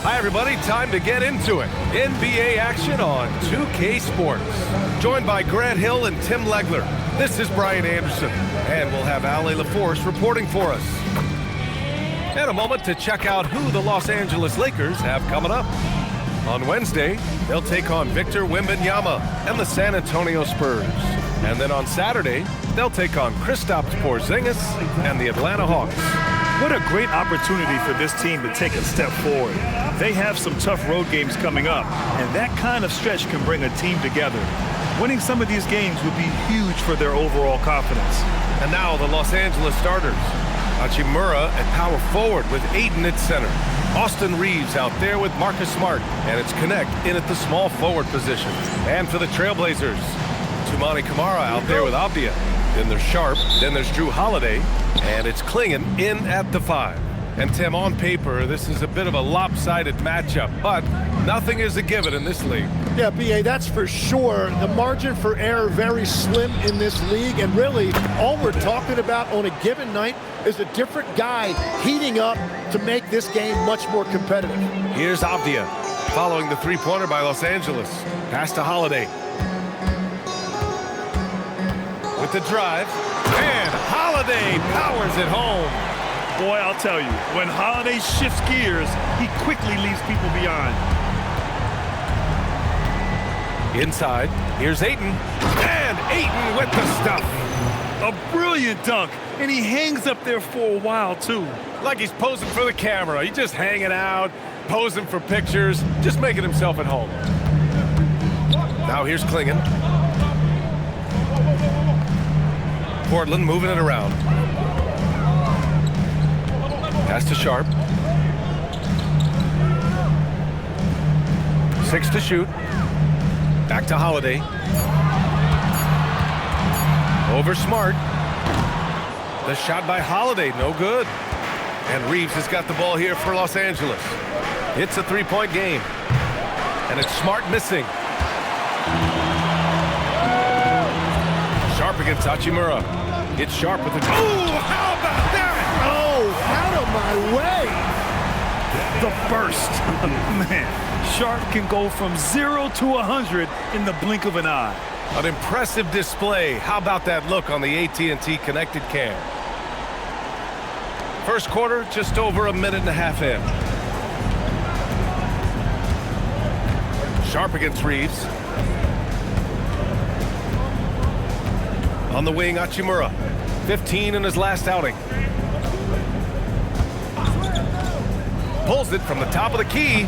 Hi, everybody. Time to get into it. NBA action on 2K Sports. Joined by Grant Hill and Tim Legler. This is Brian Anderson, and we'll have Ale LaForce reporting for us. And a moment to check out who the Los Angeles Lakers have coming up. On Wednesday, they'll take on Victor Wembanyama and the San Antonio Spurs. And then on Saturday, they'll take on Kristaps Porzingis and the Atlanta Hawks. What a great opportunity for this team to take a step forward. They have some tough road games coming up, and that kind of stretch can bring a team together. Winning some of these games would be huge for their overall confidence. And now the Los Angeles starters. Hachimura at power forward with Ayton at center. Austin Reeves out there with Marcus Smart. And it's Connect in at the small forward position. And for the Trailblazers, Toumani Camara out there with Avdia. Then there's Sharp, then there's Jrue Holiday, and it's Klingon in at the 5. And Tim, on paper, this is a bit of a lopsided matchup, but nothing is a given in this league. Yeah, B.A., that's for sure. The margin for error very slim in this league, and really all we're talking about on a given night is a different guy heating up to make this game much more competitive. Here's Avdia, following the three-pointer by Los Angeles. Pass to Holiday. With the drive, and Holiday powers it home. Boy, I'll tell you, when Holiday shifts gears, he quickly leaves people behind. Inside, here's Ayton, and Ayton with the stuff. A brilliant dunk, and he hangs up there for a while, too. Like he's posing for the camera. He's just hanging out, posing for pictures, just making himself at home. Now here's Klingon. Portland moving it around. Pass to Sharp. 6 to shoot. Back to Holiday. Over Smart. The shot by Holiday, no good. And Reeves has got the ball here for Los Angeles. It's a three-point game. And it's Smart missing. Sharp against Hachimura. It's Sharp with the... Ooh, how about that? Oh, out of my way. The burst. Man, Sharp can go from 0 to 100 in the blink of an eye. An impressive display. How about that look on the AT&T connected cam? First quarter, just over a minute and a half in. Sharp against Reeves. On the wing, Hachimura. 15 in his last outing. Pulls it from the top of the key.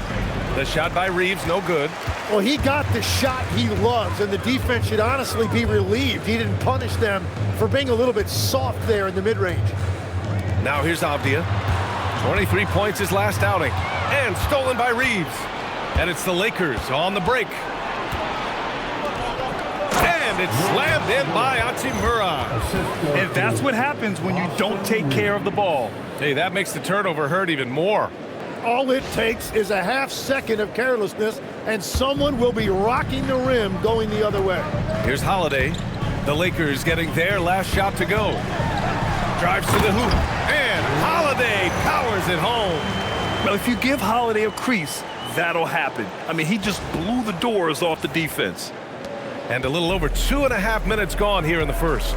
The shot by Reeves, no good. Well, he got the shot he loves, and the defense should honestly be relieved. He didn't punish them for being a little bit soft there in the mid-range. Now here's Avdia. 23 points his last outing. And stolen by Reeves. And it's the Lakers on the break. And it's slammed in by Hachimura. And that's what happens when you don't take care of the ball. Hey, that makes the turnover hurt even more. All it takes is a half second of carelessness, and someone will be rocking the rim going the other way. Here's Holiday. The Lakers getting their last shot to go. Drives to the hoop. And Holiday powers it home. Well, if you give Holiday a crease, that'll happen. I mean, he just blew the doors off the defense. And a little over 2.5 minutes gone here in the first.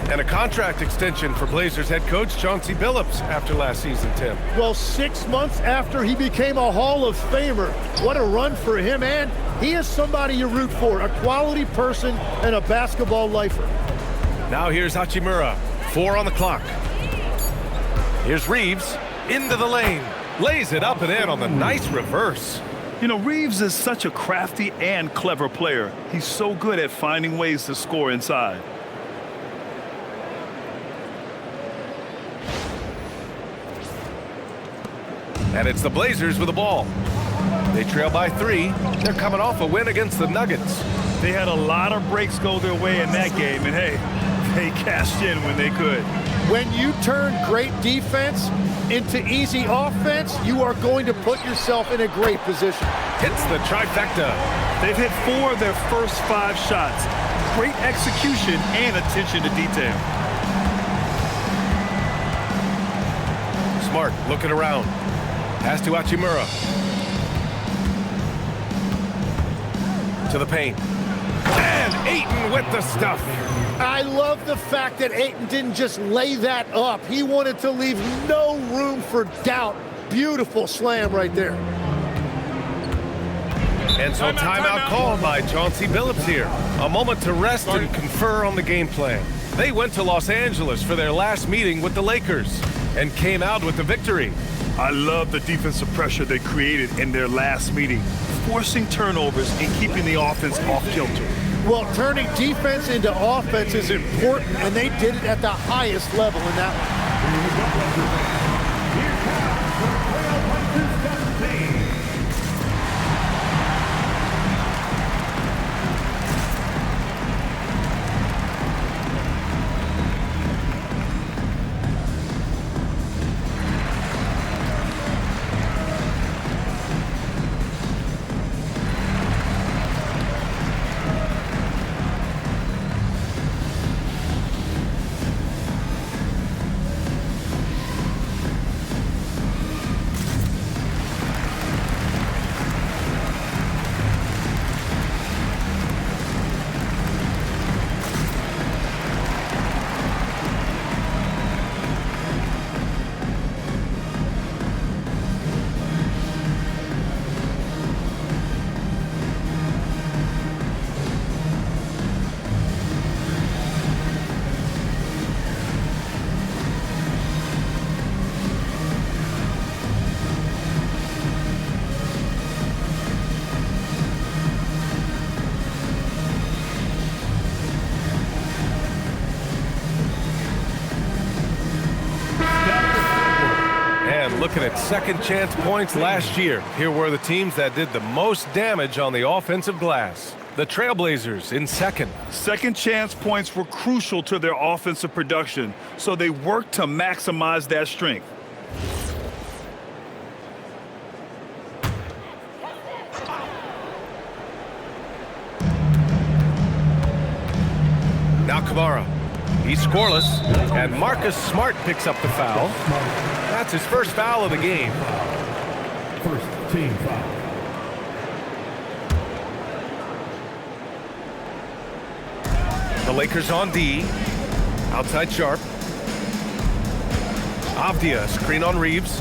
And a contract extension for Blazers head coach Chauncey Billups after last season, Tim. Well, 6 months after he became a Hall of Famer. What a run for him, and he is somebody you root for, a quality person and a basketball lifer. Now here's Hachimura, 4 on the clock. Here's Reeves, into the lane. Lays it up and in on the nice reverse. You know, Reeves is such a crafty and clever player. He's so good at finding ways to score inside. And it's the Blazers with the ball. They trail by 3. They're coming off a win against the Nuggets. They had a lot of breaks go their way in that game, and hey, they cashed in when they could. When you turn great defense into easy offense, you are going to put yourself in a great position. Hits the trifecta. They've hit 4 of their first 5 shots. Great execution and attention to detail. Smart looking around. Pass to Hachimura. to the paint. And Ayton with the stuff. I love the fact that Ayton didn't just lay that up. He wanted to leave no room for doubt. Beautiful slam right there. And so timeout called by Chauncey Billups here. A moment to rest and confer on the game plan. They went to Los Angeles for their last meeting with the Lakers and came out with the victory. I love the defensive pressure they created in their last meeting, forcing turnovers and keeping the offense off kilter. Well, turning defense into offense is important, and they did it at the highest level in that one. Looking at second chance points last year. Here were the teams that did the most damage on the offensive glass. The Trailblazers in second. Second chance points were crucial to their offensive production, so they worked to maximize that strength. Now Kamara. He's scoreless, and Marcus Smart picks up the foul. That's his first foul of the game. First team foul. The Lakers on D. Outside Sharp. Avdia, screen on Reeves.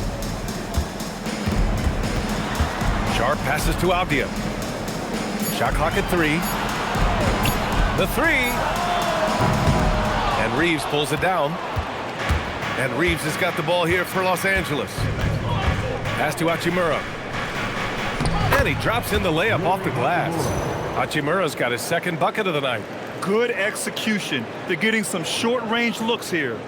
Sharp passes to Avdia. Shot clock at 3. The 3. And Reeves pulls it down. And Reeves has got the ball here for Los Angeles. Pass to Hachimura. And he drops in the layup off the glass. Hachimura's got his second bucket of the night. Good execution. They're getting some short-range looks here.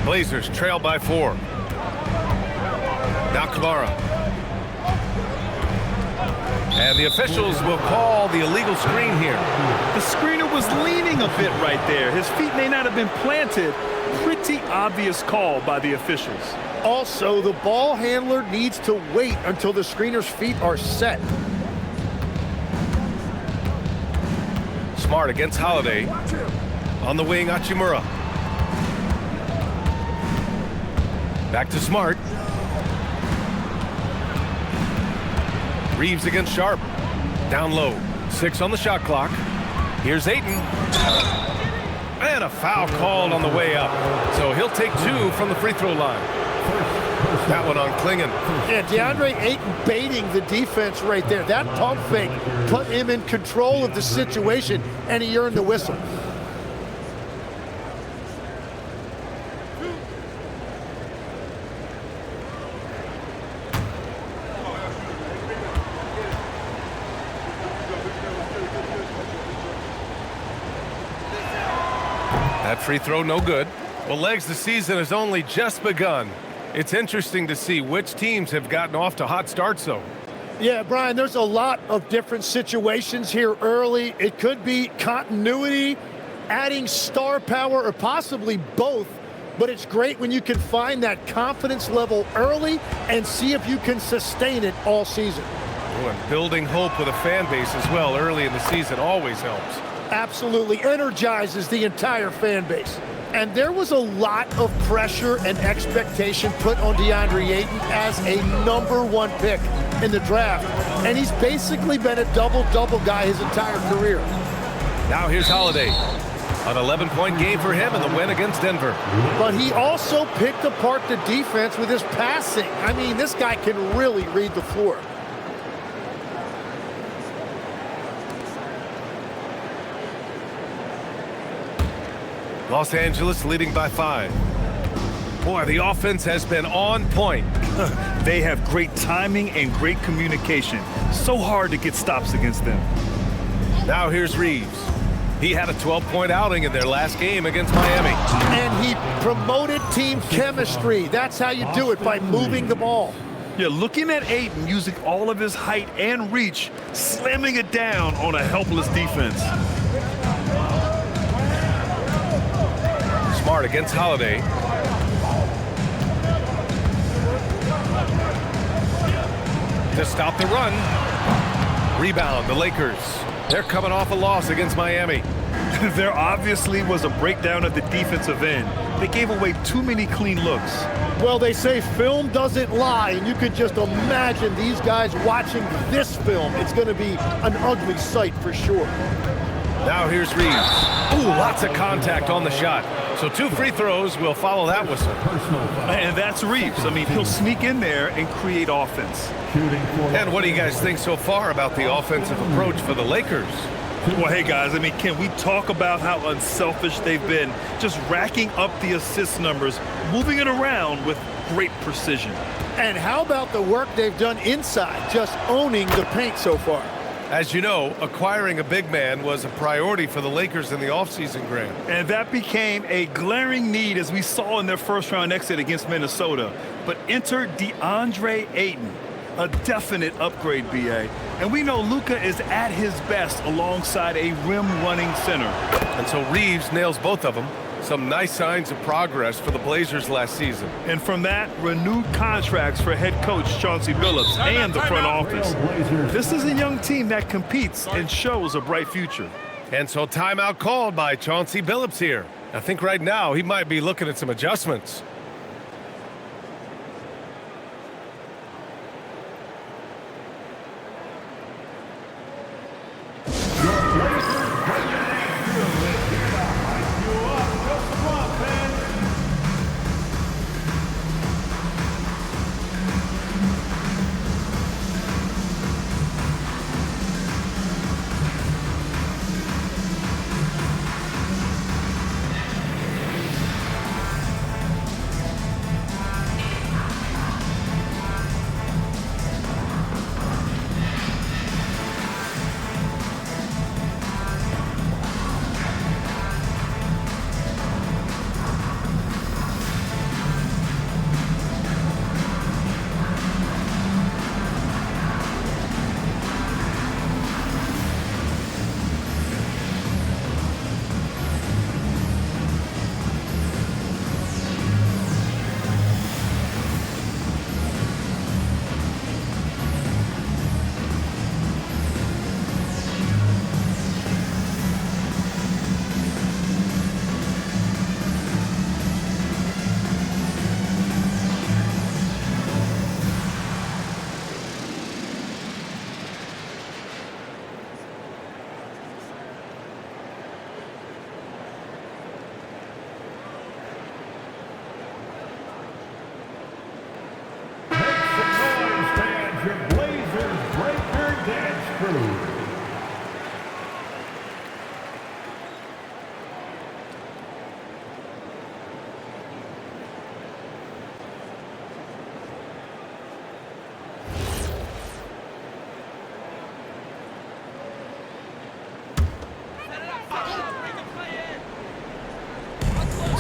Blazers trail by 4. Now Kamara. And the officials will call the illegal screen here. The screener was leaning a bit right there. His feet may not have been planted. Pretty obvious call by the officials. Also, the ball handler needs to wait until the screener's feet are set. Smart against Holiday. On the wing, Hachimura. Back to Smart. Reeves against Sharp. Down low. 6 on the shot clock. Here's Ayton. And a foul called on the way up. So he'll take 2 from the free throw line. That one on Klingon. Yeah, Deandre Ayton baiting the defense right there. That pump fake put him in control of the situation, and he earned the whistle. That free throw no good. Well, Legs, the season has only just begun. It's interesting to see which teams have gotten off to hot starts, though. Yeah, Brian, there's a lot of different situations here early. It could be continuity, adding star power, or possibly both. But it's great when you can find that confidence level early and see if you can sustain it all season. Oh, and building hope with a fan base as well early in the season always helps. Absolutely energizes the entire fan base. And there was a lot of pressure and expectation put on Deandre Ayton as a #1 pick in the draft. And he's basically been a double-double guy his entire career. Now here's Holiday. An 11-point game for him in the win against Denver. But he also picked apart the defense with his passing. I mean, this guy can really read the floor. Los Angeles leading by 5. Boy, the offense has been on point. They have great timing and great communication. So hard to get stops against them. Now here's Reeves. He had a 12-point outing in their last game against Miami. And he promoted team chemistry. That's how you do it, by moving the ball. Yeah, looking at Ayton using all of his height and reach, slamming it down on a helpless defense. Smart against Holiday. To stop the run. Rebound, the Lakers. They're coming off a loss against Miami. There obviously was a breakdown at the defensive end. They gave away too many clean looks. Well, they say film doesn't lie, and you could just imagine these guys watching this film. It's going to be an ugly sight for sure. Now here's Reeves. Ooh, lots of contact on the shot. So 2 free throws will follow that whistle. And that's Reeves. I mean, he'll sneak in there and create offense. And what do you guys think so far about the offensive approach for the Lakers? Well, hey, guys, I mean, can we talk about how unselfish they've been? Just racking up the assist numbers, moving it around with great precision. And how about the work they've done inside, just owning the paint so far? As you know, acquiring a big man was a priority for the Lakers in the offseason, Grant. And that became a glaring need, as we saw in their first-round exit against Minnesota. But enter Deandre Ayton, a definite upgrade, B.A. And we know Luka is at his best alongside a rim-running center. And so Reeves nails both of them. Some nice signs of progress for the Blazers last season. And from that, renewed contracts for head coach Chauncey Billups and the front office. This is a young team that competes and shows a bright future. And so timeout called by Chauncey Billups here. I think right now he might be looking at some adjustments.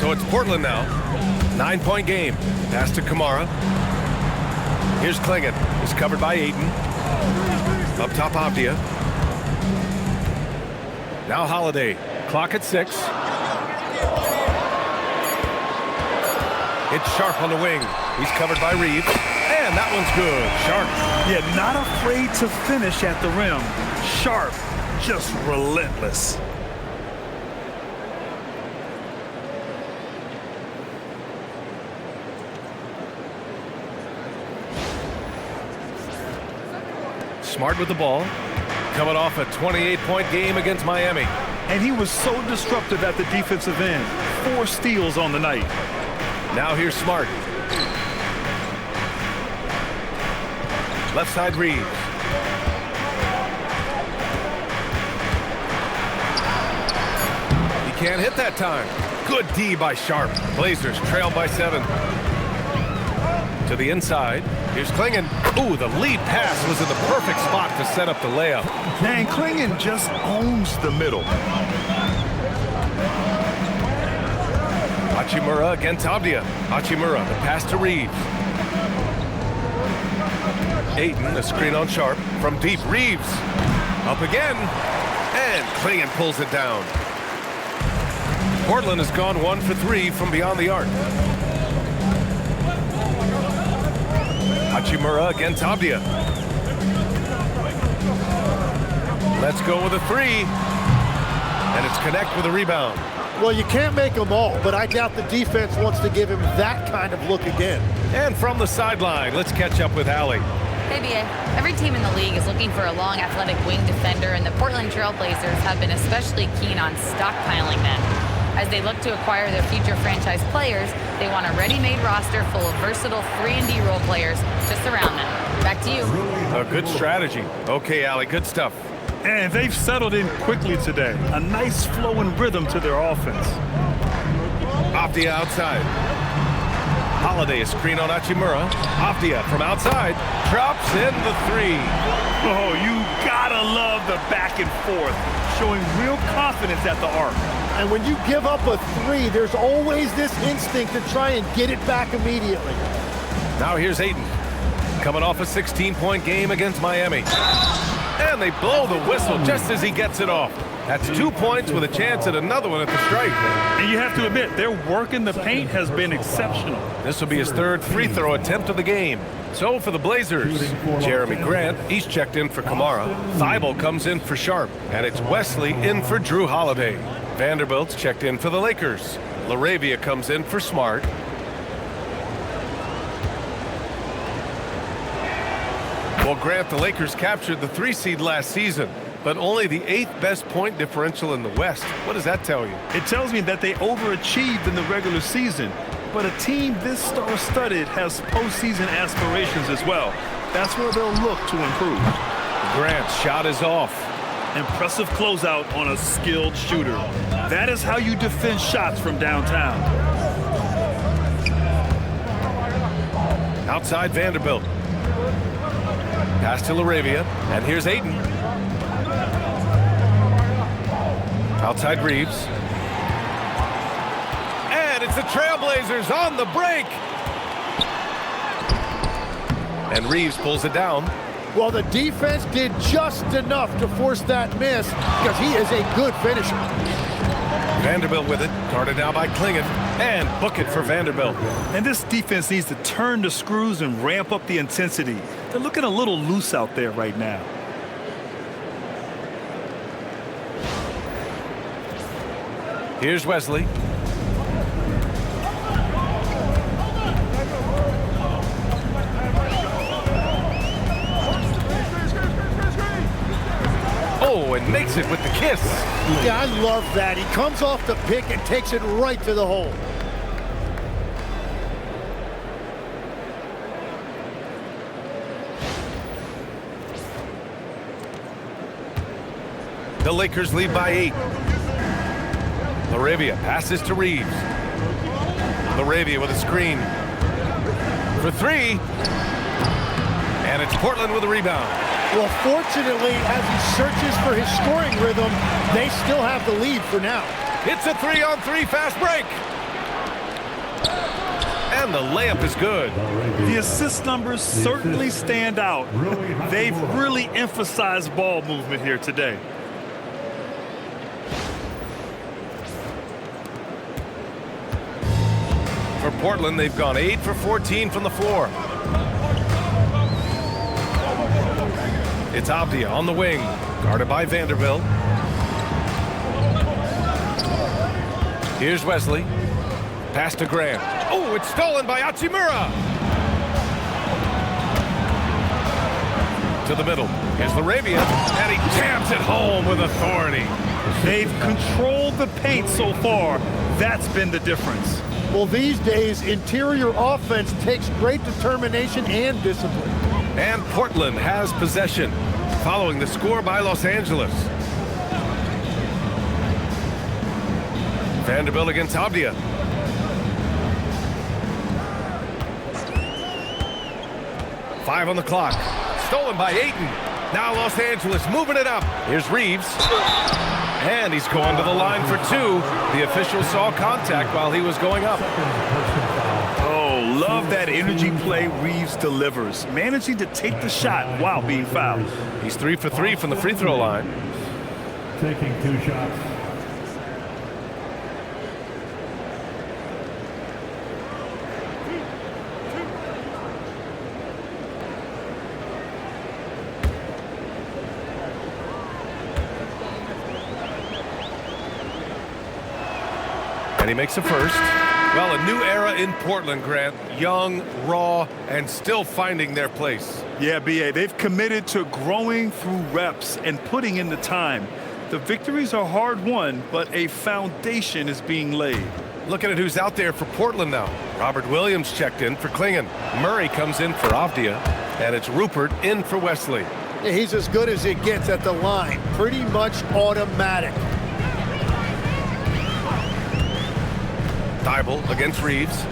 So it's Portland now. 9-point game. Pass to Kamara. Here's Klingon. He's covered by Ayton. Up top, Avdia. Now Holiday. Clock at 6. It's Sharp on the wing. He's covered by Reeves. And that one's good. Sharp. Yeah, not afraid to finish at the rim. Sharp, just relentless. Smart with the ball. Coming off a 28-point game against Miami. And he was so disruptive at the defensive end. 4 steals on the night. Now here's Smart. Left side Reeves. He can't hit that time. Good D by Sharp. Blazers trail by 7. To the inside. Here's Klingon. Ooh, the lead pass was in the perfect spot to set up the layup. Man, Klingon just owns the middle. Hachimura against Abdia. Hachimura, the pass to Reeves. Ayton, the screen on Sharp. From deep, Reeves. Up again. And Klingon pulls it down. Portland has gone 1 for 3 from beyond the arc. Hachimura against Abdia. Let's go with a 3. And it's Connect with a rebound. Well, you can't make them all, but I doubt the defense wants to give him that kind of look again. And from the sideline, let's catch up with Allie. Hey, BA. Every team in the league is looking for a long, athletic wing defender, and the Portland Trail Blazers have been especially keen on stockpiling them. As they look to acquire their future franchise players, they want a ready-made roster full of versatile 3-and-D role players to surround them. Back to you. A good strategy. Okay, Allie, good stuff. And they've settled in quickly today. A nice flowing rhythm to their offense. Abdia outside. Holiday a screen on Hachimura. Abdia from outside. Drops in the 3. Oh, you gotta love the back and forth. Showing real confidence at the arc. And when you give up a 3, there's always this instinct to try and get it back immediately. Now here's Ayton. Coming off a 16-point game against Miami. And they blow the whistle just as he gets it off. That's 2 points with a chance at another one at the stripe. And you have to admit, their work in the paint has been exceptional. This will be his 3rd free throw attempt of the game. So for the Blazers, Jerami Grant, he's checked in for Kamara. Thibault comes in for Sharp. And it's Wesley in for Jrue Holiday. Vanderbilt's checked in for the Lakers. LaRavia comes in for Smart. Well, Grant, the Lakers captured the 3 seed last season, but only the 8th best point differential in the West. What does that tell you? It tells me that they overachieved in the regular season, but a team this star-studded has postseason aspirations as well. That's where they'll look to improve. Grant's shot is off. Impressive closeout on a skilled shooter. That is how you defend shots from downtown. Outside Vanderbilt. Pass to LaRavia, and here's Ayton. Outside Reeves. And it's the Trailblazers on the break. And Reeves pulls it down. Well, the defense did just enough to force that miss because he is a good finisher. Vanderbilt with it, guarded now by Klingon, and book it for Vanderbilt. And this defense needs to turn the screws and ramp up the intensity. They're looking a little loose out there right now. Here's Wesley. Oh, and makes it with the kiss. Yeah, I love that. He comes off the pick and takes it right to the hole. The Lakers lead by 8. LaRavia passes to Reeves. LaRavia with a screen. For 3. And it's Portland with a rebound. Well, fortunately, as he searches for his scoring rhythm, they still have the lead for now. It's a 3-on-3 fast break. And the layup is good. The assist numbers certainly stand out. They've really emphasized ball movement here today. For Portland, they've gone 8 for 14 from the floor. It's Abdia on the wing, guarded by Vanderbilt. Here's Wesley. Pass to Grant. Oh, it's stolen by Hachimura. To to the middle. Here's Laravia, and he jams it home with authority. They've controlled the paint so far. That's been the difference. Well, these days, interior offense takes great determination and discipline. And Portland has possession, following the score by Los Angeles. Vanderbilt against Avdia. Five on the clock. Stolen by Ayton. Now Los Angeles moving it up. Here's Reeves. And he's going to the line for two. The official saw contact while he was going up. Oh, love that energy play Reeves delivers. Managing to take the shot while being fouled. He's 3 for 3 from the free throw line. Taking 2 shots. And he makes a first. Well, a new era in Portland, Grant. Young, raw, and still finding their place. Yeah, B.A., they've committed to growing through reps and putting in the time. The victories are hard-won, but a foundation is being laid. Looking at who's out there for Portland now. Robert Williams checked in for Klingon. Murray comes in for Avdia. And it's Rupert in for Wesley. Yeah, he's as good as it gets at the line. Pretty much automatic. Thibault against Reeves.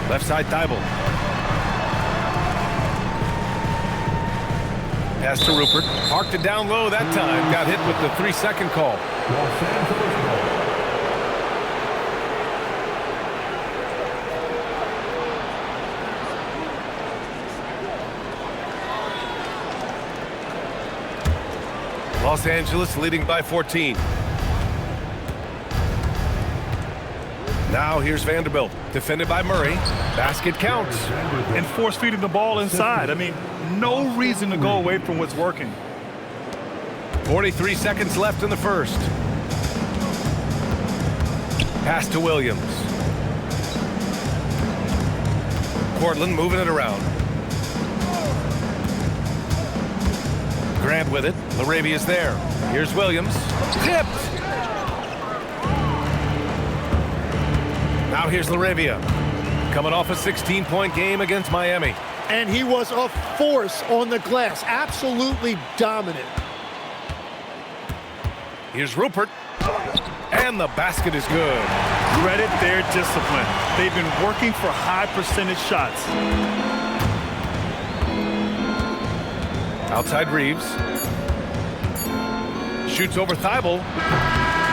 Left side Thibault. Pass to Rupert. Parked it down low that time. Got hit with the 3-second call. Los Angeles ball. Los Angeles leading by 14. Now here's Vanderbilt, defended by Murray. Basket counts. And force-feeding the ball inside. I mean, no reason to go away from what's working. 43 seconds left in the first. Pass to Williams. Portland moving it around. Grant with it. Laravia's there. Here's Williams. Tipped. Now here's Laravia, coming off a 16-point game against Miami. And he was a force on the glass, absolutely dominant. Here's Rupert, and the basket is good. Credit their discipline. They've been working for high percentage shots. Outside Reeves. Shoots over Thibault.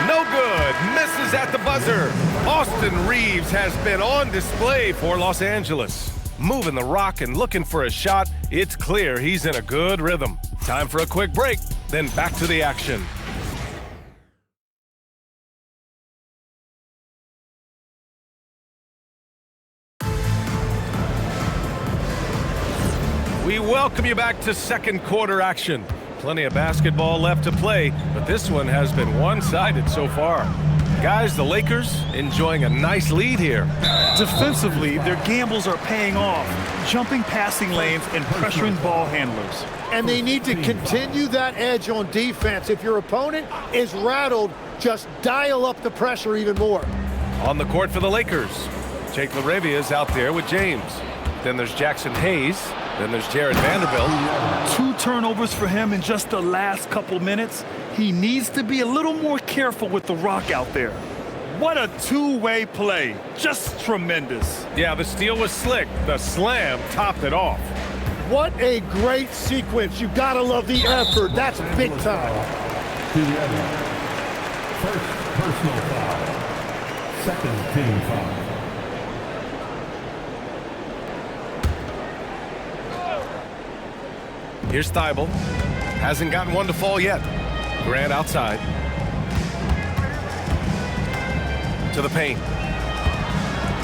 No good. Misses at the buzzer. Austin Reeves has been on display for Los Angeles. Moving the rock and looking for a shot. It's clear he's in a good rhythm. Time for a quick break, then back to the action. We welcome you back to second quarter action. Plenty of basketball left to play, but this one has been one-sided so far. Guys, the Lakers enjoying a nice lead here. Defensively, their gambles are paying off, jumping passing lanes and pressuring ball handlers. And they need to continue that edge on defense. If your opponent is rattled, just dial up the pressure even more. On the court for the Lakers, Jake Laravia is out there with James. Then there's Jackson Hayes. Then there's Jared Vanderbilt. 2 turnovers for him in just the last couple minutes. He needs to be a little more careful with the rock out there. What a two-way play. Just tremendous. Yeah, the steal was slick. The slam topped it off. What a great sequence. You gotta love the effort. That's big time. To the other. First personal foul. Second team foul. Here's Thibault. Hasn't gotten one to fall yet. Grant outside. To the paint.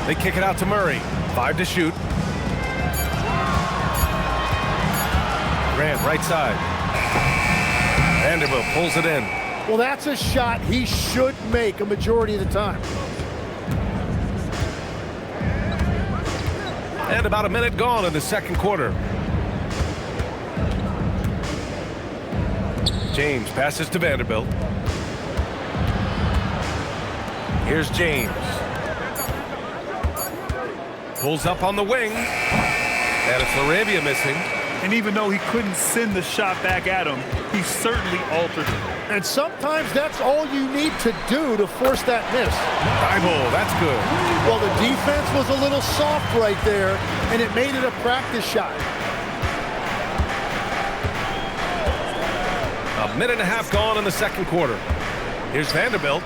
They kick it out to Murray. 5 to shoot. Grant right side. Vanderbilt pulls it in. Well, that's a shot he should make a majority of the time. And about a minute gone in the second quarter. James passes to Vanderbilt. Here's James. Pulls up on the wing. And it's LaRavia missing. And even though he couldn't send the shot back at him, he certainly altered it. And sometimes that's all you need to do to force that miss. Thibault, that's good. Well, the defense was a little soft right there, and it made it a practice shot. A minute and a half gone in the second quarter. Here's Vanderbilt.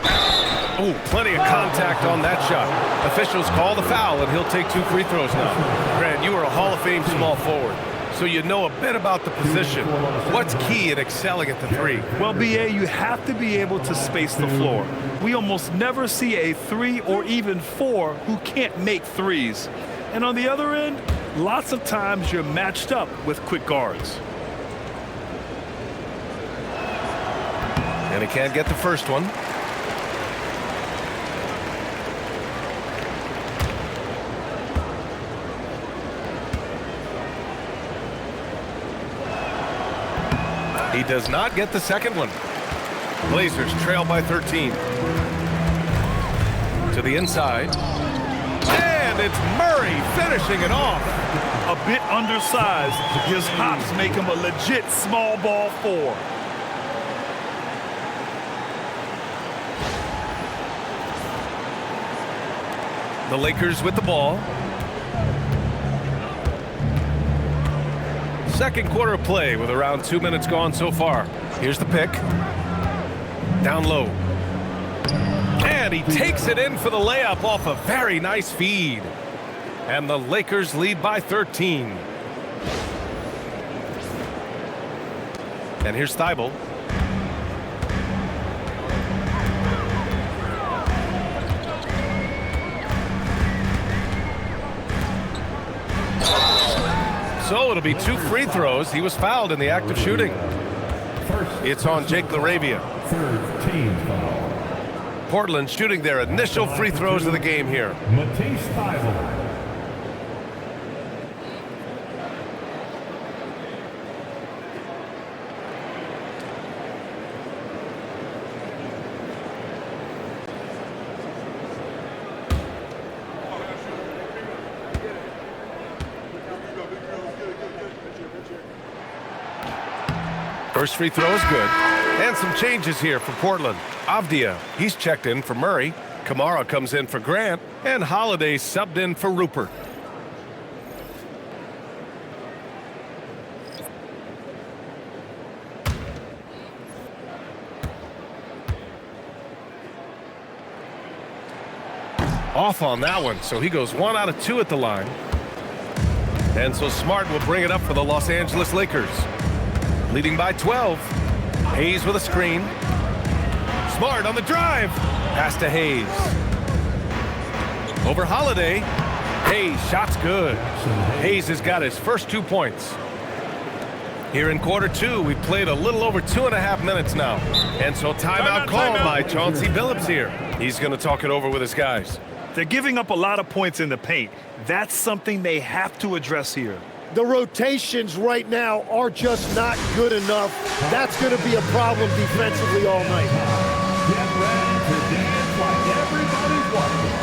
Oh, plenty of contact on that shot. Officials call the foul, and he'll take 2 free throws now. Grant, you are a Hall of Fame small forward, so you know a bit about the position. What's key in excelling at the 3? Well, BA, you have to be able to space the floor. We almost never see a 3 or even 4 who can't make 3s. And on the other end, lots of times you're matched up with quick guards. And he can't get the first one. He does not get the second one. Blazers trail by 13. To the inside. And it's Murray finishing it off. A bit undersized, his hops make him a legit small ball 4. The Lakers with the ball. Second quarter of play with around 2 minutes gone so far. Here's the pick. Down low. And he takes it in for the layup off a very nice feed. And the Lakers lead by 13. And here's Thibault. So it'll be 2 free throws. He was fouled in the act of shooting. It's on Jake LaRavia. Third team foul. Portland shooting their initial free throws of the game here. Matisse Thybulle. First free throw is good. And some changes here for Portland. Avdia, he's checked in for Murray. Kamara comes in for Grant. And Holiday subbed in for Rupert. Off on that one, so he goes 1 out of 2 at the line. And so Smart will bring it up for the Los Angeles Lakers. Leading by 12. Hayes with a screen. Smart on the drive. Pass to Hayes. Over Holiday. Hayes, shot's good. Hayes has got his first 2 points. Here in quarter 2, we've played a little over 2.5 minutes now. And so timeout called by Chauncey Billups here. He's going to talk it over with his guys. They're giving up a lot of points in the paint. That's something they have to address here. The rotations right now are just not good enough. That's going to be a problem defensively all night. Get ready to dance like everybody's watching.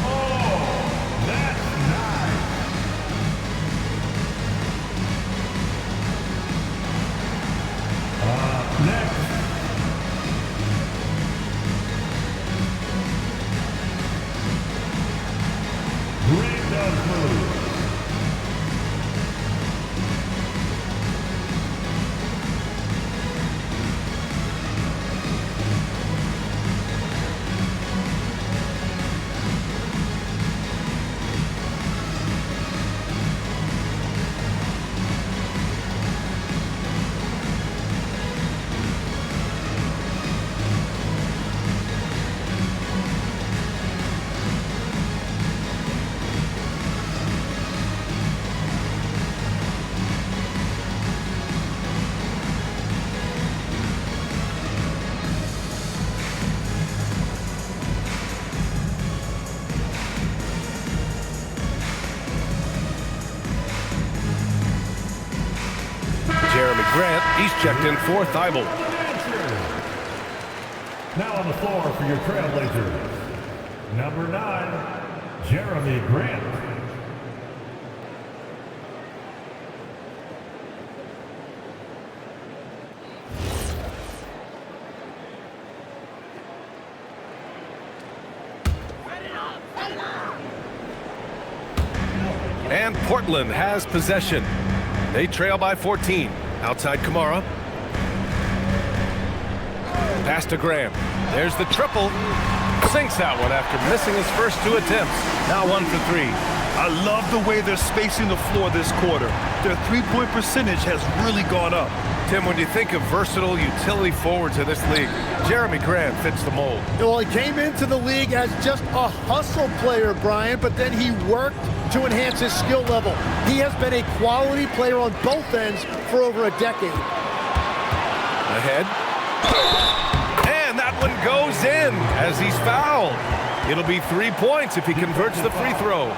Oh, that's nice. Next. Bring those moves. checked in for Thibault. Now on the floor for your Trailblazers, number 9, Jerami Grant. And Portland has possession. They trail by 14. Outside Kamara. Pass to Graham. There's the triple. Sinks that one after missing his first 2 attempts. Now 1 for 3. I love the way they're spacing the floor this quarter. Their three-point percentage has really gone up. Tim, when you think of versatile utility forwards in this league, Jerami Grant fits the mold. Well, he came into the league as just a hustle player, Brian, but then he worked to enhance his skill level. He has been a quality player on both ends for over a decade. Ahead. And that one goes in as he's fouled. It'll be 3 points if he converts the free throw.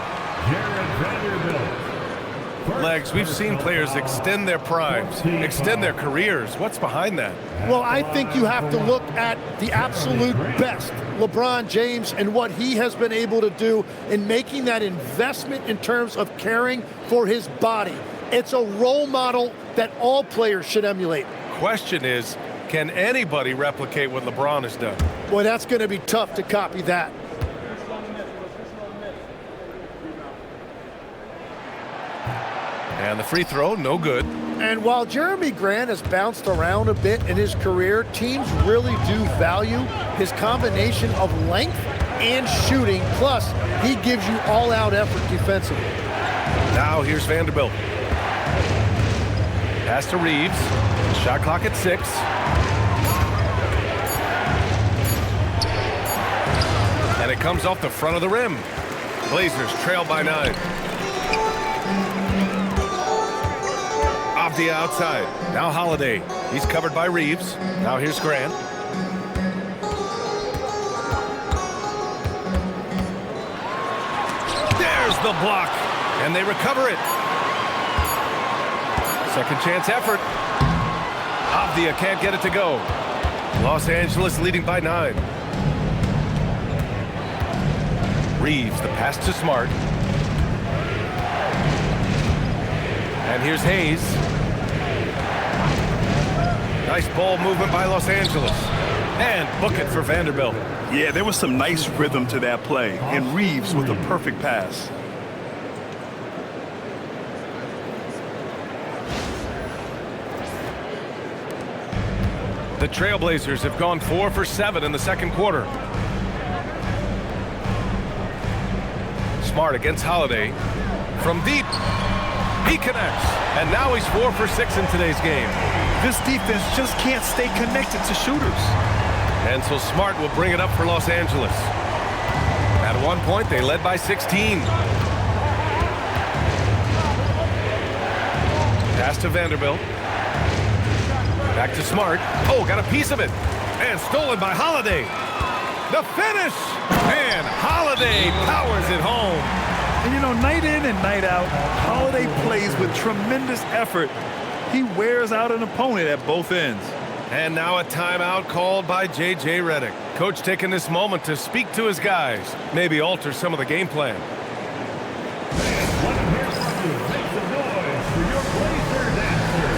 Legs, we've seen players extend their primes, extend their careers. What's behind that? Well, I think you have to look at the absolute best, LeBron James, and what he has been able to do in making that investment in terms of caring for his body. It's a role model that all players should emulate. Question is, can anybody replicate what LeBron has done? Boy, that's going to be tough to copy that. And the free throw, no good. And while Jerami Grant has bounced around a bit in his career, teams really do value his combination of length and shooting. Plus, he gives you all-out effort defensively. Now here's Vanderbilt. Pass to Reeves. Shot clock at 6. And it comes off the front of the rim. Blazers trail by 9. Off the outside. Now Holiday. He's covered by Reeves. Now here's Grant. There's the block. And they recover it. Second chance effort. Avdia can't get it to go. Los Angeles leading by 9. Reeves, the pass to Smart. And here's Hayes. Nice ball movement by Los Angeles. And book it for Vanderbilt. Yeah, there was some nice rhythm to that play. And Reeves with a perfect pass. The Trailblazers have gone 4 for 7 in the second quarter. Smart against Holiday. From deep. He connects. And now he's 4 for 6 in today's game. This defense just can't stay connected to shooters. And so Smart will bring it up for Los Angeles. At one point, they led by 16. Pass to Vanderbilt. Back to Smart. Oh, got a piece of it. And stolen by Holiday. The finish. And Holiday powers it home. And you know, night in and night out, Holiday plays with tremendous effort. He wears out an opponent at both ends. And now a timeout called by J.J. Redick. Coach taking this moment to speak to his guys. Maybe alter some of the game plan. Let him hear from you. Make some noise for your Blazer dancer.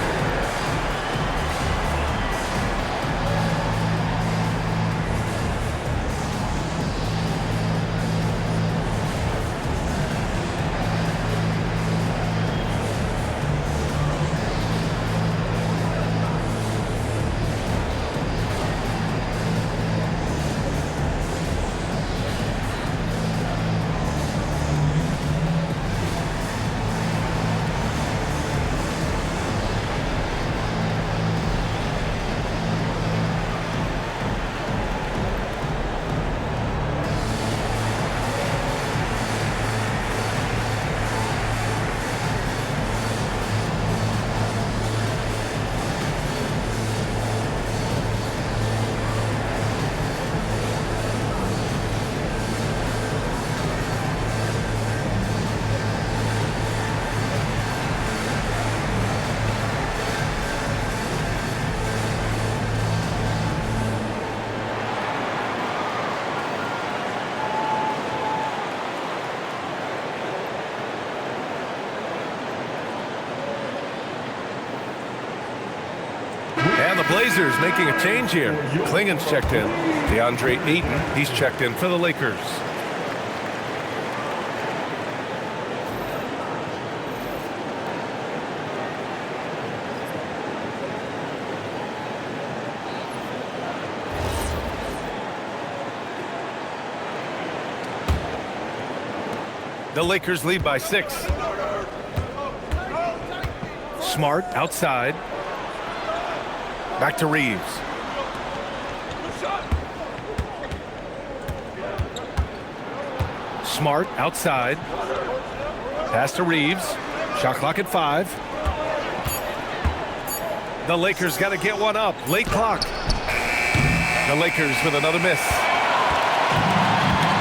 Blazers making a change here. Klingen's checked in. Deandre Ayton, he's checked in for the Lakers. The Lakers lead by 6. Smart outside. Back to Reeves. Smart outside. Pass to Reeves. Shot clock at 5. The Lakers got to get one up. Late clock. The Lakers with another miss.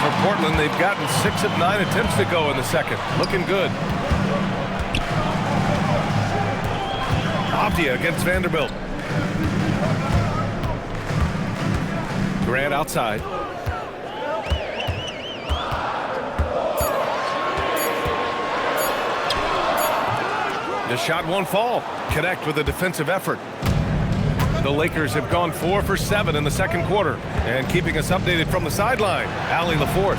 For Portland, they've gotten 6 of 9 attempts to go in the second. Looking good. Avdia against Vanderbilt. Grant outside. The shot won't fall. Connect with a defensive effort. The Lakers have gone 4 for 7 in the second quarter. And keeping us updated from the sideline, Allie LaForce.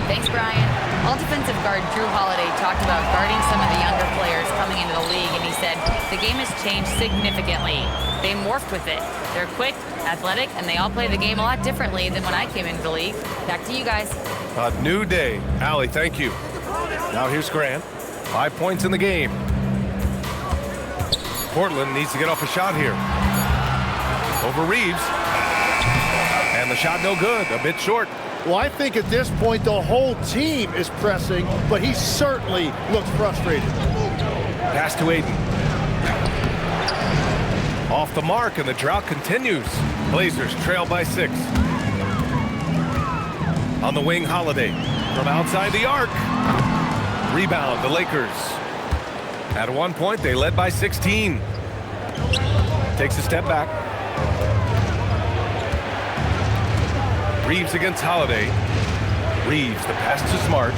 Thanks, Brian. All defensive guard Jrue Holiday talked about guarding some of the younger players coming into the league, and he said the game has changed significantly. They morphed with it. They're quick, athletic, and they all play the game a lot differently than when I came into the league. Back to you guys. A new day. Allie, thank you. Now here's Grant. 5 points in the game. Portland needs to get off a shot here. Over Reeves. And the shot no good. A bit short. Well, I think at this point the whole team is pressing, but he certainly looks frustrated. Pass to Ayton. Off the mark, and the drought continues. Blazers trail by 6. On the wing, Holiday. From outside the arc. Rebound, the Lakers. At one point, they led by 16. Takes a step back. Reeves against Holiday. Reeves, the pass to Smart.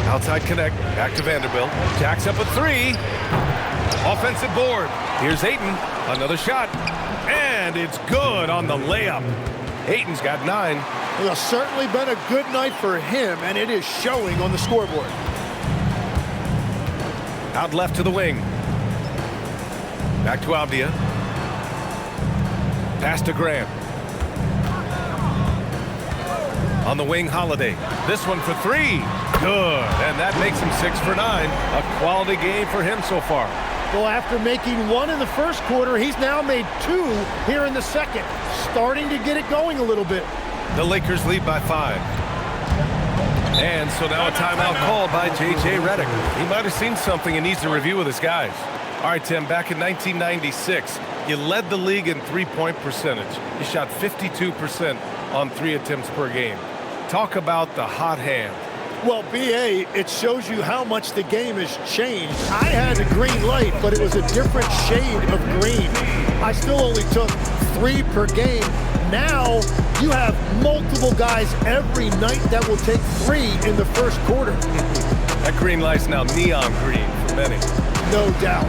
Outside connect, back to Vanderbilt. Jacks up a 3. Offensive board. Here's Ayton, another shot. And it's good on the layup. Ayton's got 9. Well, it's certainly been a good night for him, and it is showing on the scoreboard. Out left to the wing. Back to Avdia. Pass to Grant. On the wing, Holiday. This one for 3. Good. And that makes him 6 for 9. A quality game for him so far. Well, after making 1 in the first quarter, he's now made 2 here in the second. Starting to get it going a little bit. The Lakers lead by 5. And so now a timeout called by J.J. Redick. He might have seen something and needs to review with his guys. All right, Tim, back in 1996, you led the league in three-point percentage. You shot 52% on 3 attempts per game. Talk about the hot hand. Well, B.A., it shows you how much the game has changed. I had a green light, but it was a different shade of green. I still only took 3 per game. Now you have multiple guys every night that will take 3 in the first quarter. That green light's now neon green for many. No doubt.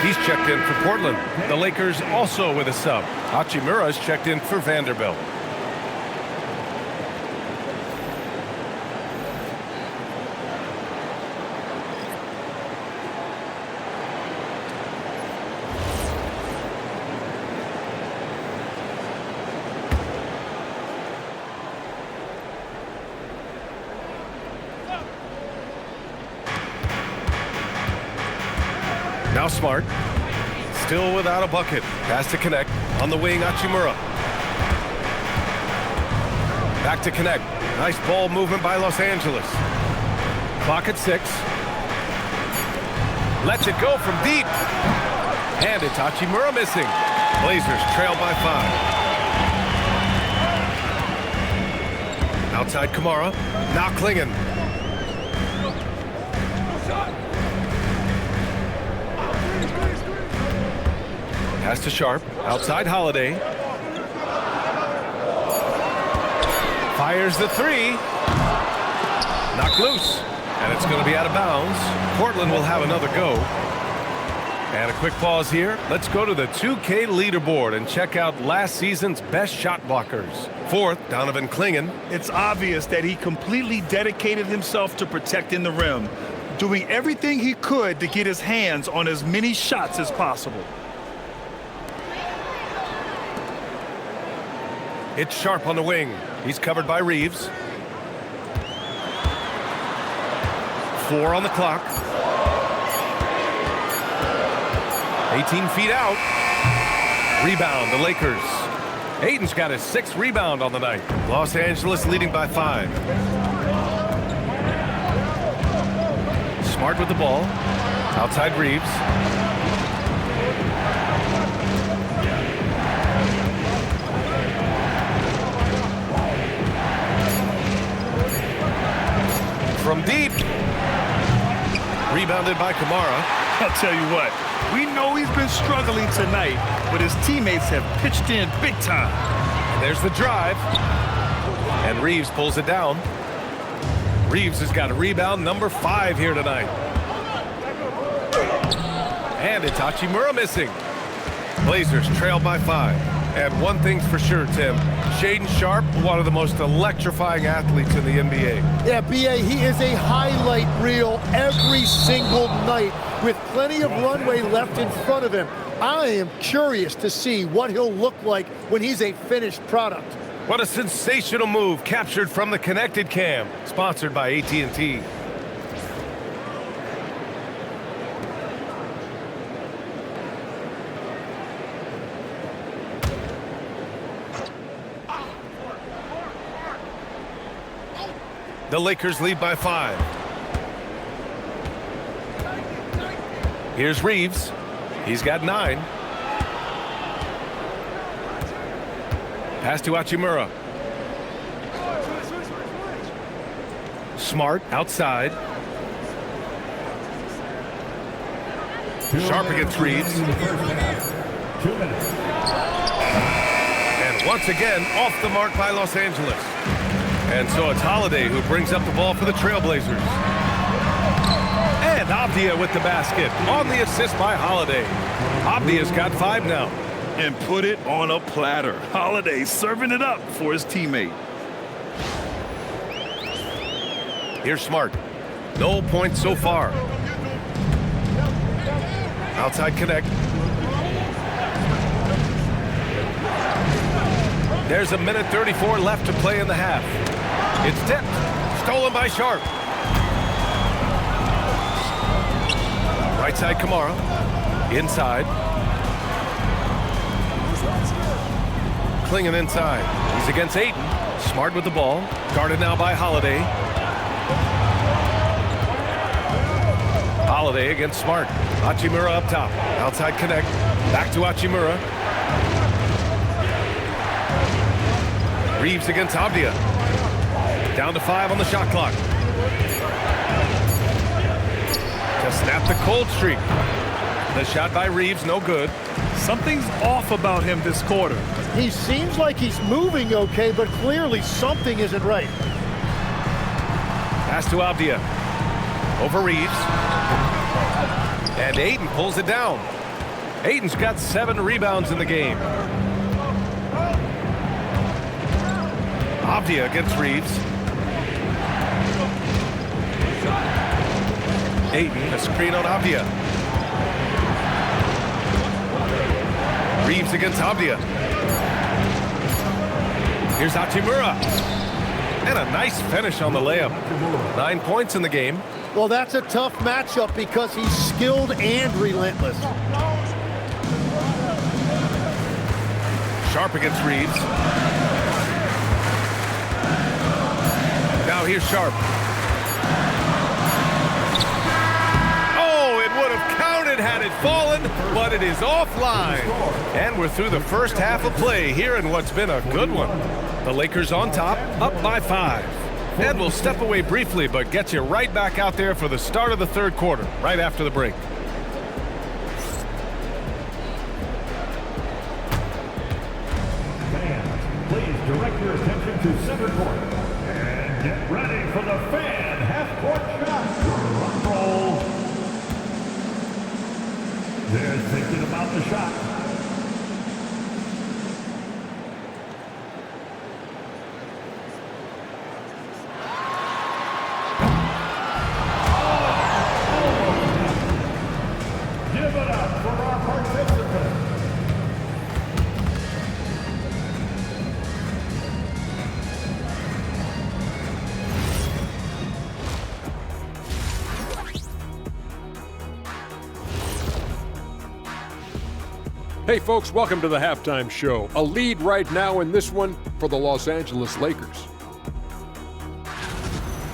He's checked in for Portland. The Lakers also with a sub. Hachimura's checked in for Vanderbilt. Now Smart. Still without a bucket. Pass to connect. On the wing, Hachimura. Back to connect. Nice ball movement by Los Angeles. Clock at 6. Lets it go from deep. And it's Hachimura missing. Blazers trail by 5. Outside Kamara. Now Klingon. Pass to Sharp. Outside Holiday. Fires the 3. Knocked loose. And it's going to be out of bounds. Portland will have another go. And a quick pause here. Let's go to the 2K leaderboard and check out last season's best shot blockers. 4th, Donovan Klingon. It's obvious that he completely dedicated himself to protecting the rim, doing everything he could to get his hands on as many shots as possible. It's Sharp on the wing. He's covered by Reeves. 4 on the clock. 18 feet out. Rebound, the Lakers. Ayton's got his 6th rebound on the night. Los Angeles leading by 5. Smart with the ball. Outside Reeves. From deep. Rebounded by Kamara. I'll tell you what, we know he's been struggling tonight, but his teammates have pitched in big time. There's the drive. And Reeves pulls it down. Reeves has got a rebound number 5 here tonight. And it's Hachimura missing. Blazers trail by 5. And one thing's for sure, Tim. Shaedon Sharp, one of the most electrifying athletes in the NBA. Yeah, B.A., he is a highlight reel every single night with plenty of runway left in front of him. I am curious to see what he'll look like when he's a finished product. What a sensational move captured from the connected cam, sponsored by AT&T. The Lakers lead by 5. Here's Reeves. He's got 9. Pass to Hachimura. Smart outside. Sharp against Reeves. 2 minutes. And once again, off the mark by Los Angeles. And so it's Holiday who brings up the ball for the Trailblazers. And Avdia with the basket on the assist by Holiday. Avdia's got 5 now. And put it on a platter. Holiday serving it up for his teammate. Here's Smart. No points so far. Outside connect. There's 1:34 left to play in the half. It's tipped. Stolen by Sharp. Right side Kamara. Inside. Klingon inside. He's against Ayton. Smart with the ball. Guarded now by Holiday. Holiday against Smart. Hachimura up top. Outside connect. Back to Hachimura. Reeves against Avdia. Down to 5 on the shot clock. To snap the cold streak. The shot by Reeves, no good. Something's off about him this quarter. He seems like he's moving okay, but clearly something isn't right. Pass to Avdia. Over Reeves. And Ayton pulls it down. Ayton's got 7 rebounds in the game. Avdia against Reeves. Ayton, a screen on Avdia. Reeves against Avdia. Here's Hachimura. And a nice finish on the layup. 9 points in the game. Well, that's a tough matchup because he's skilled and relentless. Sharp against Reeves. Now here's Sharp. Oh, it would have counted had it fallen, but it is offline. And we're through the first half of play here in what's been a good one. The Lakers on top, up by 5. And we'll step away briefly, but get you right back out there for the start of the third quarter, right after the break. Fans, please direct your attention to center court. And get ready for the fan half-court shot. Drum roll. They're thinking about the shot. Hey folks, welcome to the halftime show. A lead right now in this one for the Los Angeles Lakers.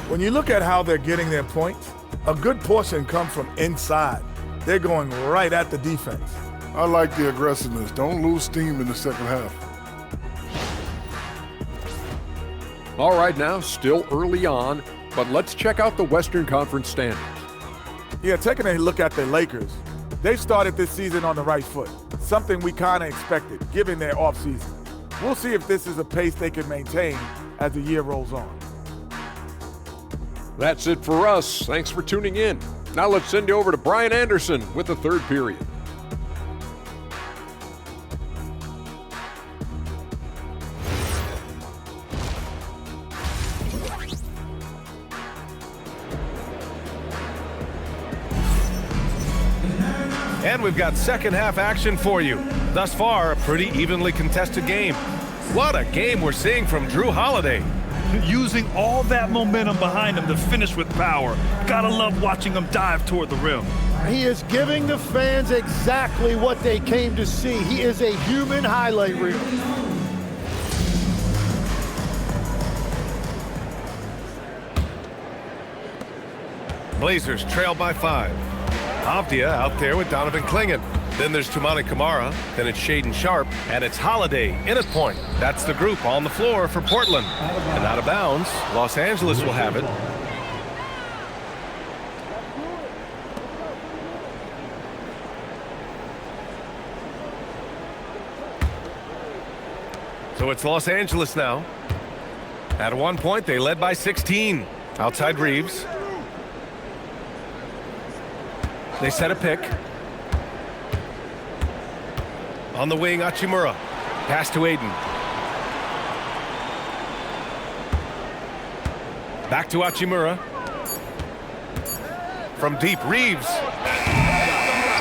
When you look at how they're getting their points, a good portion comes from inside. They're going right at the defense. I like the aggressiveness. Don't lose steam in the second half. All right now, still early on, but let's check out the Western Conference standings. Yeah, taking a look at the Lakers, they've started this season on the right foot, something we kind of expected, given their offseason. We'll see if this is a pace they can maintain as the year rolls on. That's it for us. Thanks for tuning in. Now let's send you over to Brian Anderson with the third period. And we've got second half action for you. Thus far, a pretty evenly contested game. What a game we're seeing from Jrue Holiday. Using all that momentum behind him to finish with power. Gotta love watching him dive toward the rim. He is giving the fans exactly what they came to see. He is a human highlight reel. Blazers trail by 5. Avdia out there with Donovan Clingan. Then there's Toumani Camara. Then it's Shaedon Sharp. And it's Holiday in at point. That's the group on the floor for Portland. And out of bounds, Los Angeles will have it. So it's Los Angeles now. At one point, they led by 16. Outside Reeves. They set a pick. On the wing, Hachimura. Pass to Ayton. Back to Hachimura. From deep, Reeves.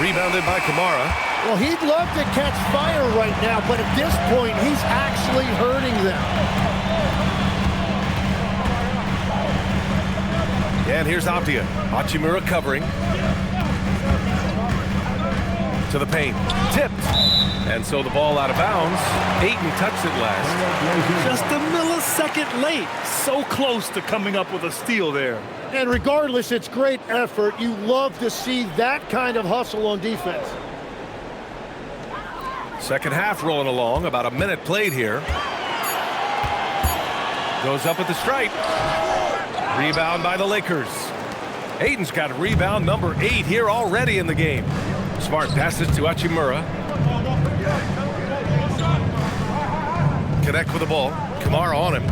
Rebounded by Camara. Well, he'd love to catch fire right now, but at this point, he's actually hurting them. And here's Avdia. Hachimura covering. To the paint. Tipped. And so the ball out of bounds. Ayton touched it last. Just a millisecond late. So close to coming up with a steal there. And regardless, it's great effort. You love to see that kind of hustle on defense. Second half rolling along. About a minute played here. Goes up at the stripe. Rebound by the Lakers. Ayton's got rebound number 8 here already in the game. Smart passes to Hachimura. Connect with the ball. Camara on him.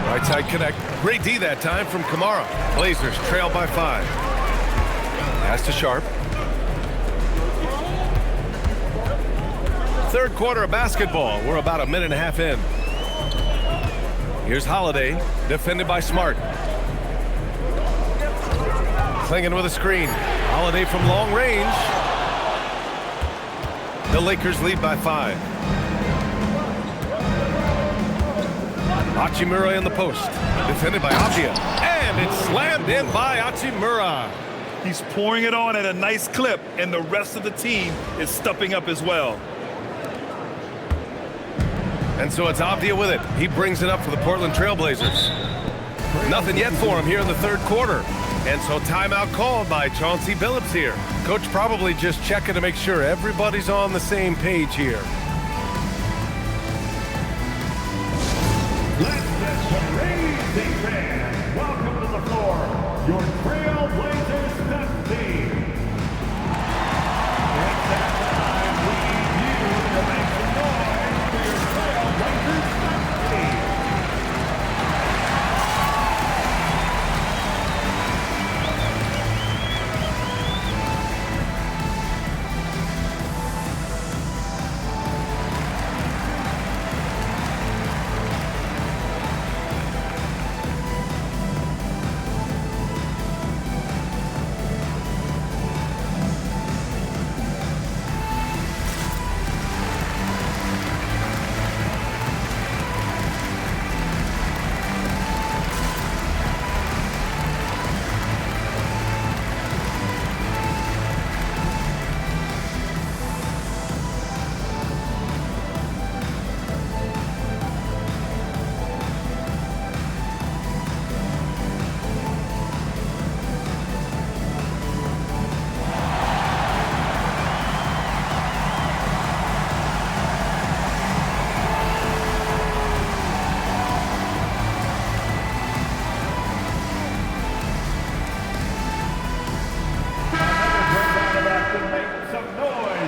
Right side connect. Great D that time from Camara. Blazers trail by 5. Pass to Sharp. Third quarter of basketball. We're about a minute and a half in. Here's Holiday, defended by Smart. Clingan with a screen. Holiday from long range. The Lakers lead by 5. Hachimura in the post. Defended by Avdia. And And it's slammed in by Hachimura. He's pouring it on at a nice clip, and the rest of the team is stepping up as well. And so it's Avdia with it. He brings it up for the Portland Trailblazers. Nothing yet for him here in the third quarter. And so timeout called by Chauncey Billups here. Coach probably just checking to make sure everybody's on the same page here. Let's get some racing fans. Welcome to the floor, your Trailblazers Stunt team. It's that time we need you to make some noise for your Trailblazers Stunt team.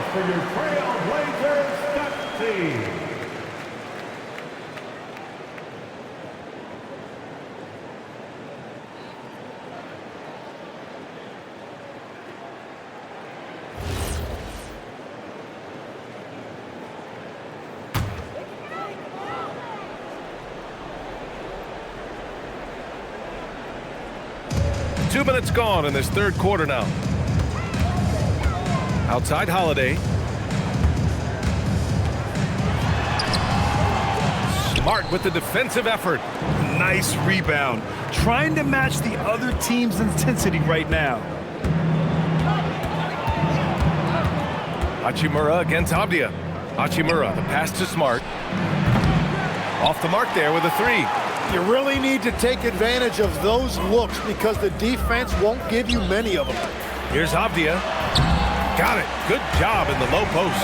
For your Trailblazers Stunt team. Two minutes gone in this third quarter now. Outside Holiday. Smart with the defensive effort. Nice rebound. Trying to match the other team's intensity right now. Hachimura against Avdia. Hachimura, the pass to Smart. Off the mark there with a three. You really need to take advantage of those looks because the defense won't give you many of them. Here's Avdia. Got it. Good job in the low post.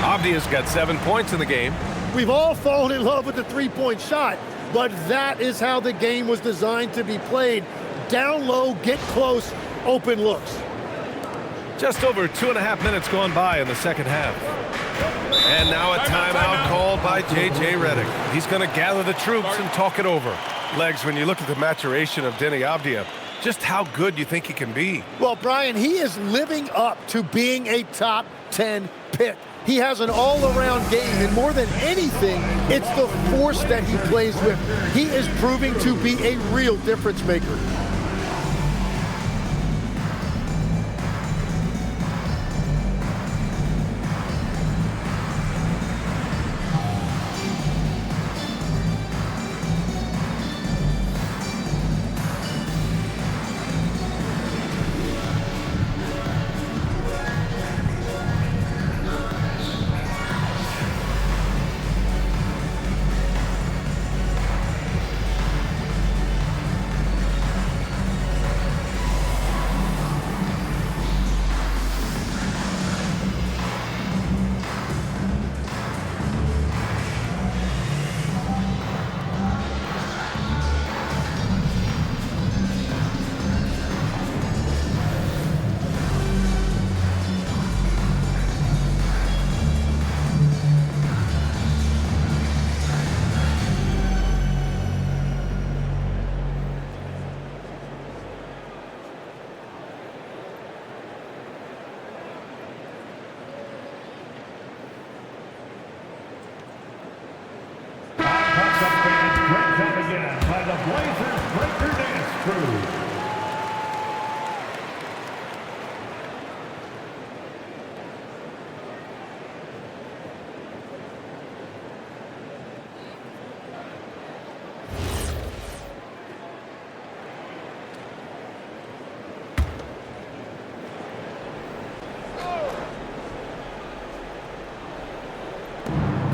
Avdia's got 7 points in the game. We've all fallen in love with the three-point shot, but that is how the game was designed to be played. Down low, get close, open looks. Just over 2.5 minutes gone by in the second half. And now a timeout called by J.J. Redick. He's going to gather the troops and talk it over. Legs, when you look at the maturation of Deni Avdia, just how good you think he can be. Well, Brian, he is living up to being a top 10 pick. He has an all-around game, and more than anything, it's the force that he plays with. He is proving to be a real difference maker.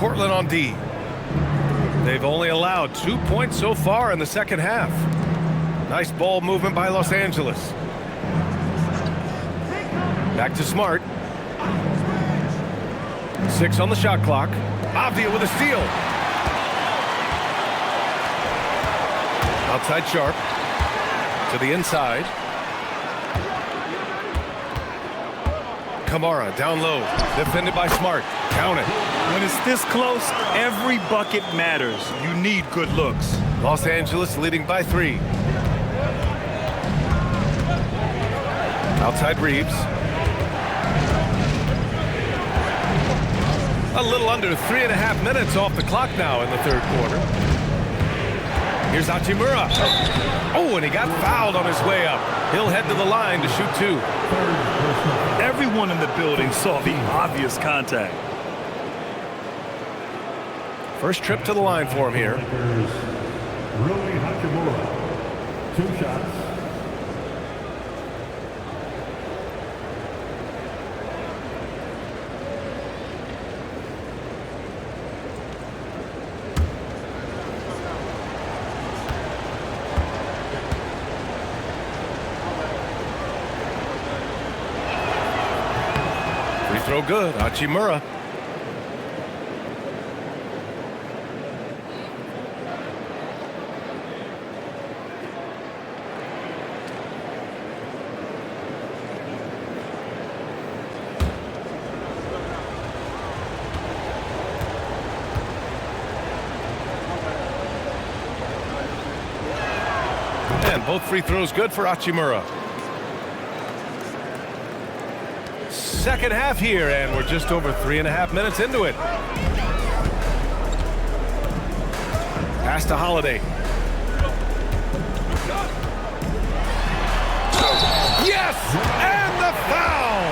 Portland on D. They've only allowed 2 points so far in the second half. Nice ball movement by Los Angeles. Back to Smart. 6 on the shot clock. Avdia with a steal. Outside Sharp. To the inside. Kamara down low. Defended by Smart. Count it. When it's this close, every bucket matters. You need good looks. Los Angeles leading by 3. Outside Reeves. A little under 3.5 minutes off the clock now in the third quarter. Here's Hachimura. Oh, and he got fouled on his way up. He'll head to the line to shoot 2. Everyone in the building saw the obvious contact. First trip to the line for him here. Rui Hachimura, 2 shots. Free throw good. Hachimura. And both free throws good for Hachimura. Second half here, and we're just over 3.5 minutes into it. Pass to Holiday. Yes! And the foul!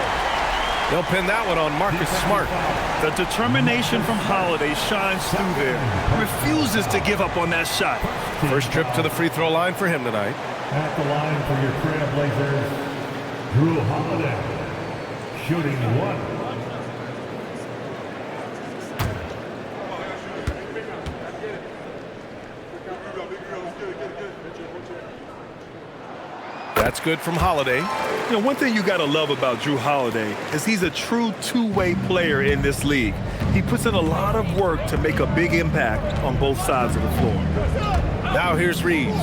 They'll pin that one on Marcus Smart. The determination from Holiday shines through there. Refuses to give up on that shot. First trip to the free throw line for him tonight. At the line for your Trailblazers, Jrue Holiday, shooting 1. That's good from Holiday. You know, one thing you got to love about Jrue Holiday is he's a true two-way player in this league. He puts in a lot of work to make a big impact on both sides of the floor. Now here's Reeves.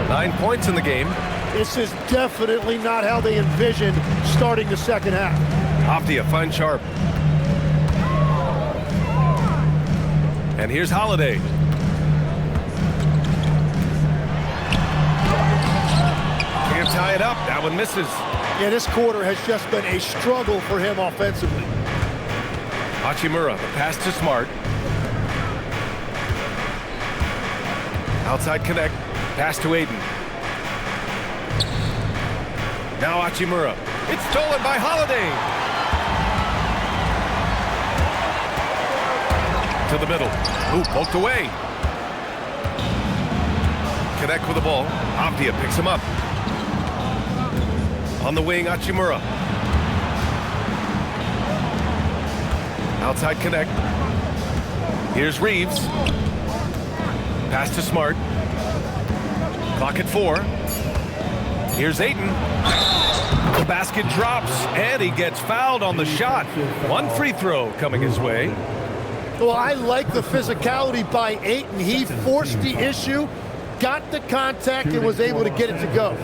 9 points in the game. This is definitely not how they envisioned starting the second half. Avdia finds Sharp. And here's Holiday. Can't tie it up. That one misses. Yeah, this quarter has just been a struggle for him offensively. Hachimura, the pass to Smart. Outside connect. Pass to Ayton. Now Hachimura. It's stolen by Holiday. To the middle. Ooh, poked away. Connect with the ball. Avdia picks him up. On the wing, Hachimura. Outside connect. Here's Reeves. Pass to Smart. Clock at 4. Here's Ayton. The basket drops, and he gets fouled on the shot. One free throw coming his way. Well, I like the physicality by Ayton. He forced the issue, got the contact, and was able to get it to go.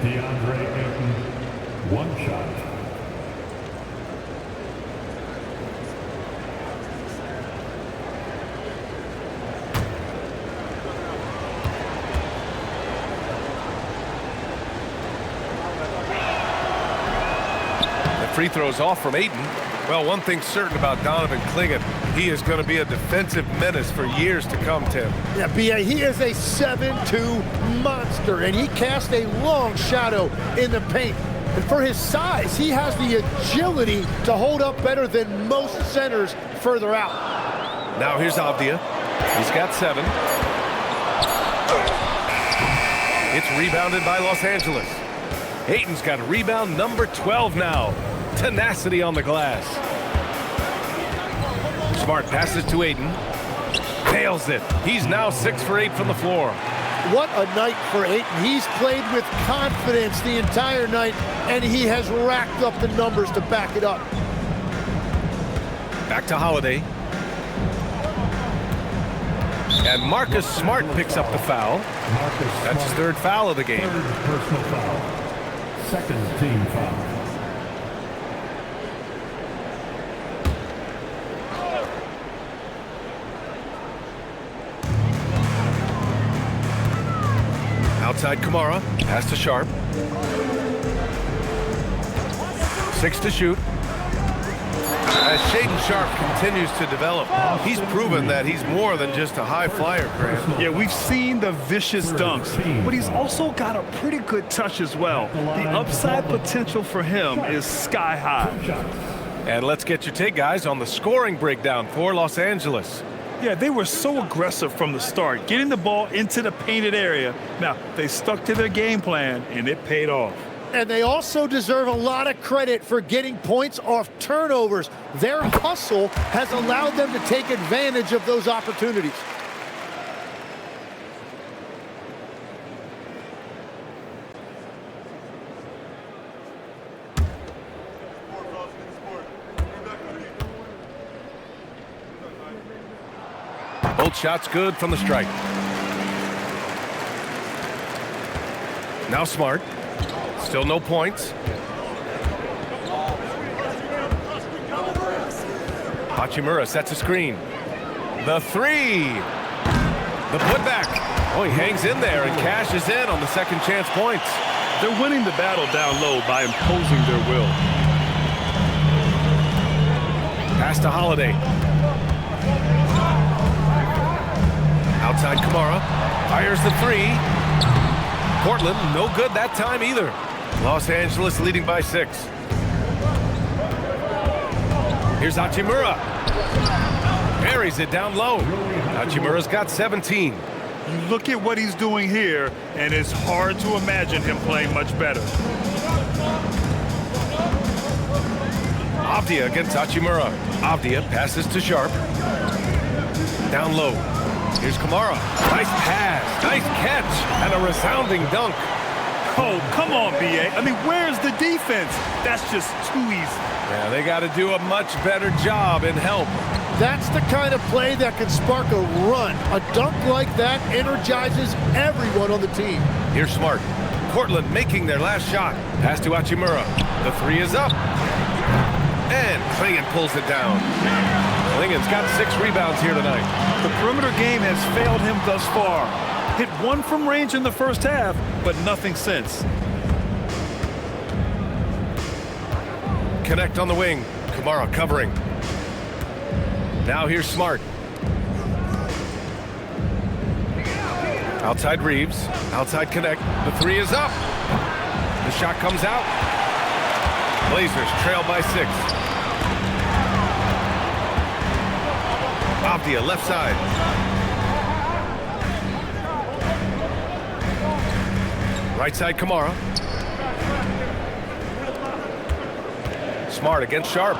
Deandre Ayton, 1 shot. Free throws off from Ayton. Well, one thing's certain about Donovan Clingan. He is going to be a defensive menace for years to come, Tim. Yeah, B.A., he is a 7'2" monster, and he casts a long shadow in the paint. And for his size, he has the agility to hold up better than most centers further out. Now here's Avdia. He's got 7. It's rebounded by Los Angeles. Ayton's got rebound number 12 now. Tenacity on the glass. Smart passes to Ayton. Nails it. He's now 6 for 8 from the floor. What a night for Ayton. He's played with confidence the entire night, and he has racked up the numbers to back it up. Back to Holiday. And Marcus Smart picks up the foul. That's his 3rd foul of the game. Personal foul. 2nd team foul. Outside Kamara, pass to Sharp. 6 to shoot. As Shaedon Sharp continues to develop, he's proven that he's more than just a high flyer, Grant. Yeah, we've seen the vicious dunks, but he's also got a pretty good touch as well. The upside potential for him is sky high. And let's get your take, guys, on the scoring breakdown for Los Angeles. Yeah, they were so aggressive from the start, getting the ball into the painted area. Now, they stuck to their game plan, and it paid off. And they also deserve a lot of credit for getting points off turnovers. Their hustle has allowed them to take advantage of those opportunities. Both shots good from the stripe. Now Smart. Still no points. Hachimura sets a screen. The 3. The putback. Oh, he hangs in there and cashes in on the second chance points. They're winning the battle down low by imposing their will. Pass to Holiday. Outside Kamara. Fires the 3. Portland, no good that time either. Los Angeles leading by 6. Here's Hachimura. Buries it down low. Hachimura's got 17. You look at what he's doing here, and it's hard to imagine him playing much better. Avdia against Hachimura. Avdia passes to Sharp. Down low. Here's Kamara. Nice pass. Nice catch. And a resounding dunk. Oh, come on, B.A. I mean, where's the defense? That's just too easy. Yeah, they got to do a much better job in help. That's the kind of play that can spark a run. A dunk like that energizes everyone on the team. Here's Smart. Portland making their last shot. Pass to Hachimura. The 3 is up. And Clingan pulls it down. Clingan's got 6 rebounds here tonight. The perimeter game has failed him thus far. Hit 1 from range in the first half, but nothing since. Connect on the wing. Kamara covering. Now here's Smart. Outside Reeves. Outside Connect. The 3 is up. The shot comes out. Blazers trail by 6. Avdia left side. Right side Kamara. Smart against Sharp.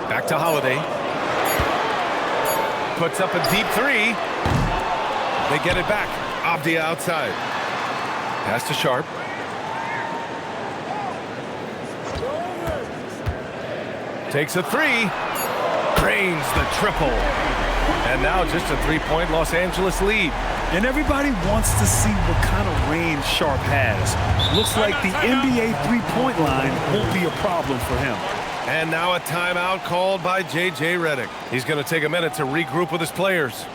Back to Holiday. Puts up a deep 3. They get it back. Avdia outside. Pass to Sharp. Takes a 3. Drains the triple. And now just a 3-point Los Angeles lead. And everybody wants to see what kind of range Sharp has. Looks like the NBA three-point line won't be a problem for him. And now a timeout called by J.J. Redick. He's going to take a minute to regroup with his players.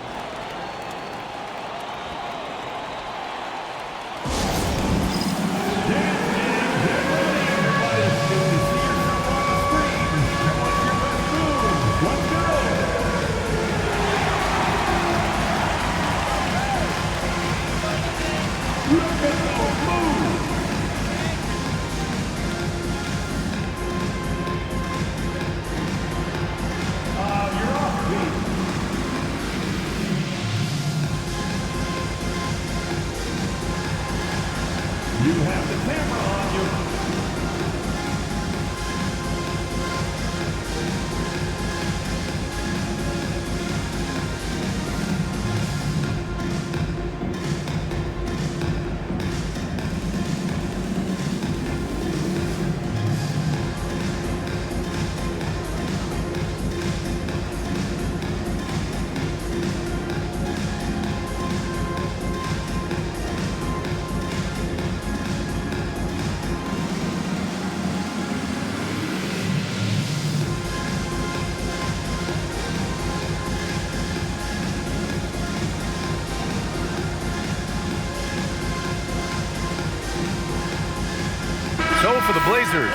Blazers.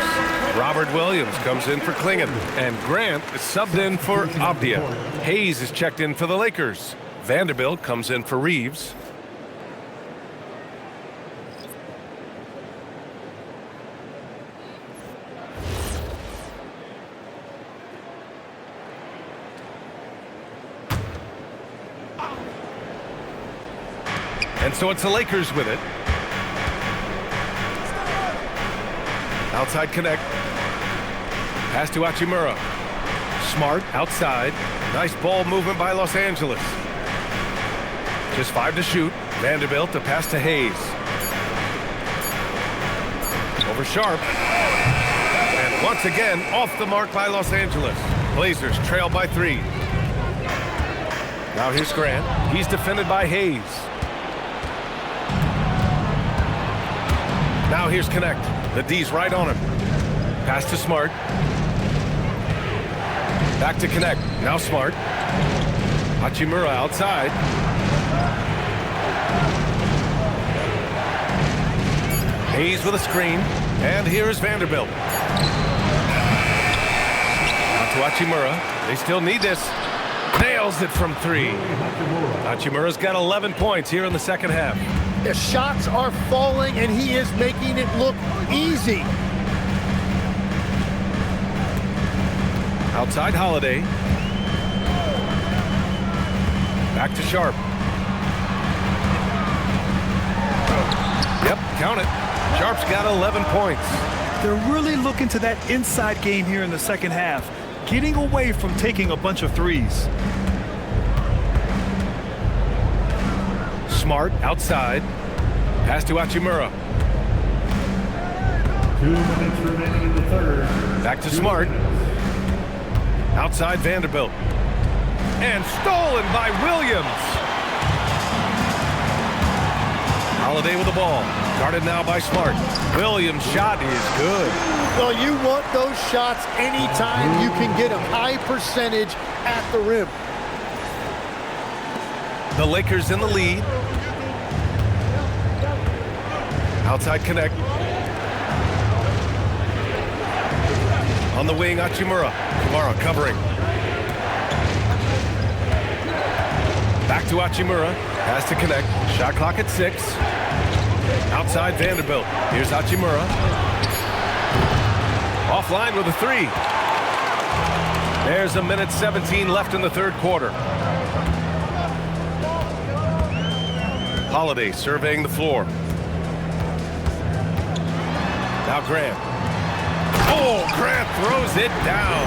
Robert Williams comes in for Klingon, and Grant is subbed in for Abdia. Hayes is checked in for the Lakers. Vanderbilt comes in for Reeves. And so it's the Lakers with it. Outside connect. Pass to Hachimura. Smart outside. Nice ball movement by Los Angeles. Just 5 to shoot. Vanderbilt to pass to Hayes. Over Sharp. And once again, off the mark by Los Angeles. Blazers trail by 3. Now here's Grant. He's defended by Hayes. Now here's Connect. The D's right on him. Pass to Smart. Back to Connect. Now Smart. Hachimura outside. Hayes with a screen. And here is Vanderbilt. Out to Hachimura. They still need this. Nails it from 3. Hachimura's got 11 points here in the second half. The shots are falling, and he is making it look easy. Outside Holiday. Back to Sharp. Yep, count it. Sharp's got 11 points. They're really looking to that inside game here in the second half, getting away from taking a bunch of threes. Smart outside. Pass to Hachimura. 2 minutes remaining in the third. Back to Smart. Outside Vanderbilt. And stolen by Williams. Holiday with the ball. Guarded now by Smart. Williams' shot is good. Well, you want those shots anytime you can get them. High percentage at the rim. The Lakers in the lead. Outside connect. On the wing, Hachimura. Kamara covering. Back to Hachimura. Has to connect. Shot clock at 6. Outside Vanderbilt. Here's Hachimura. Offline with a 3. There's a minute 17 left in the third quarter. Holiday surveying the floor. Now Grant. Oh, Grant throws it down.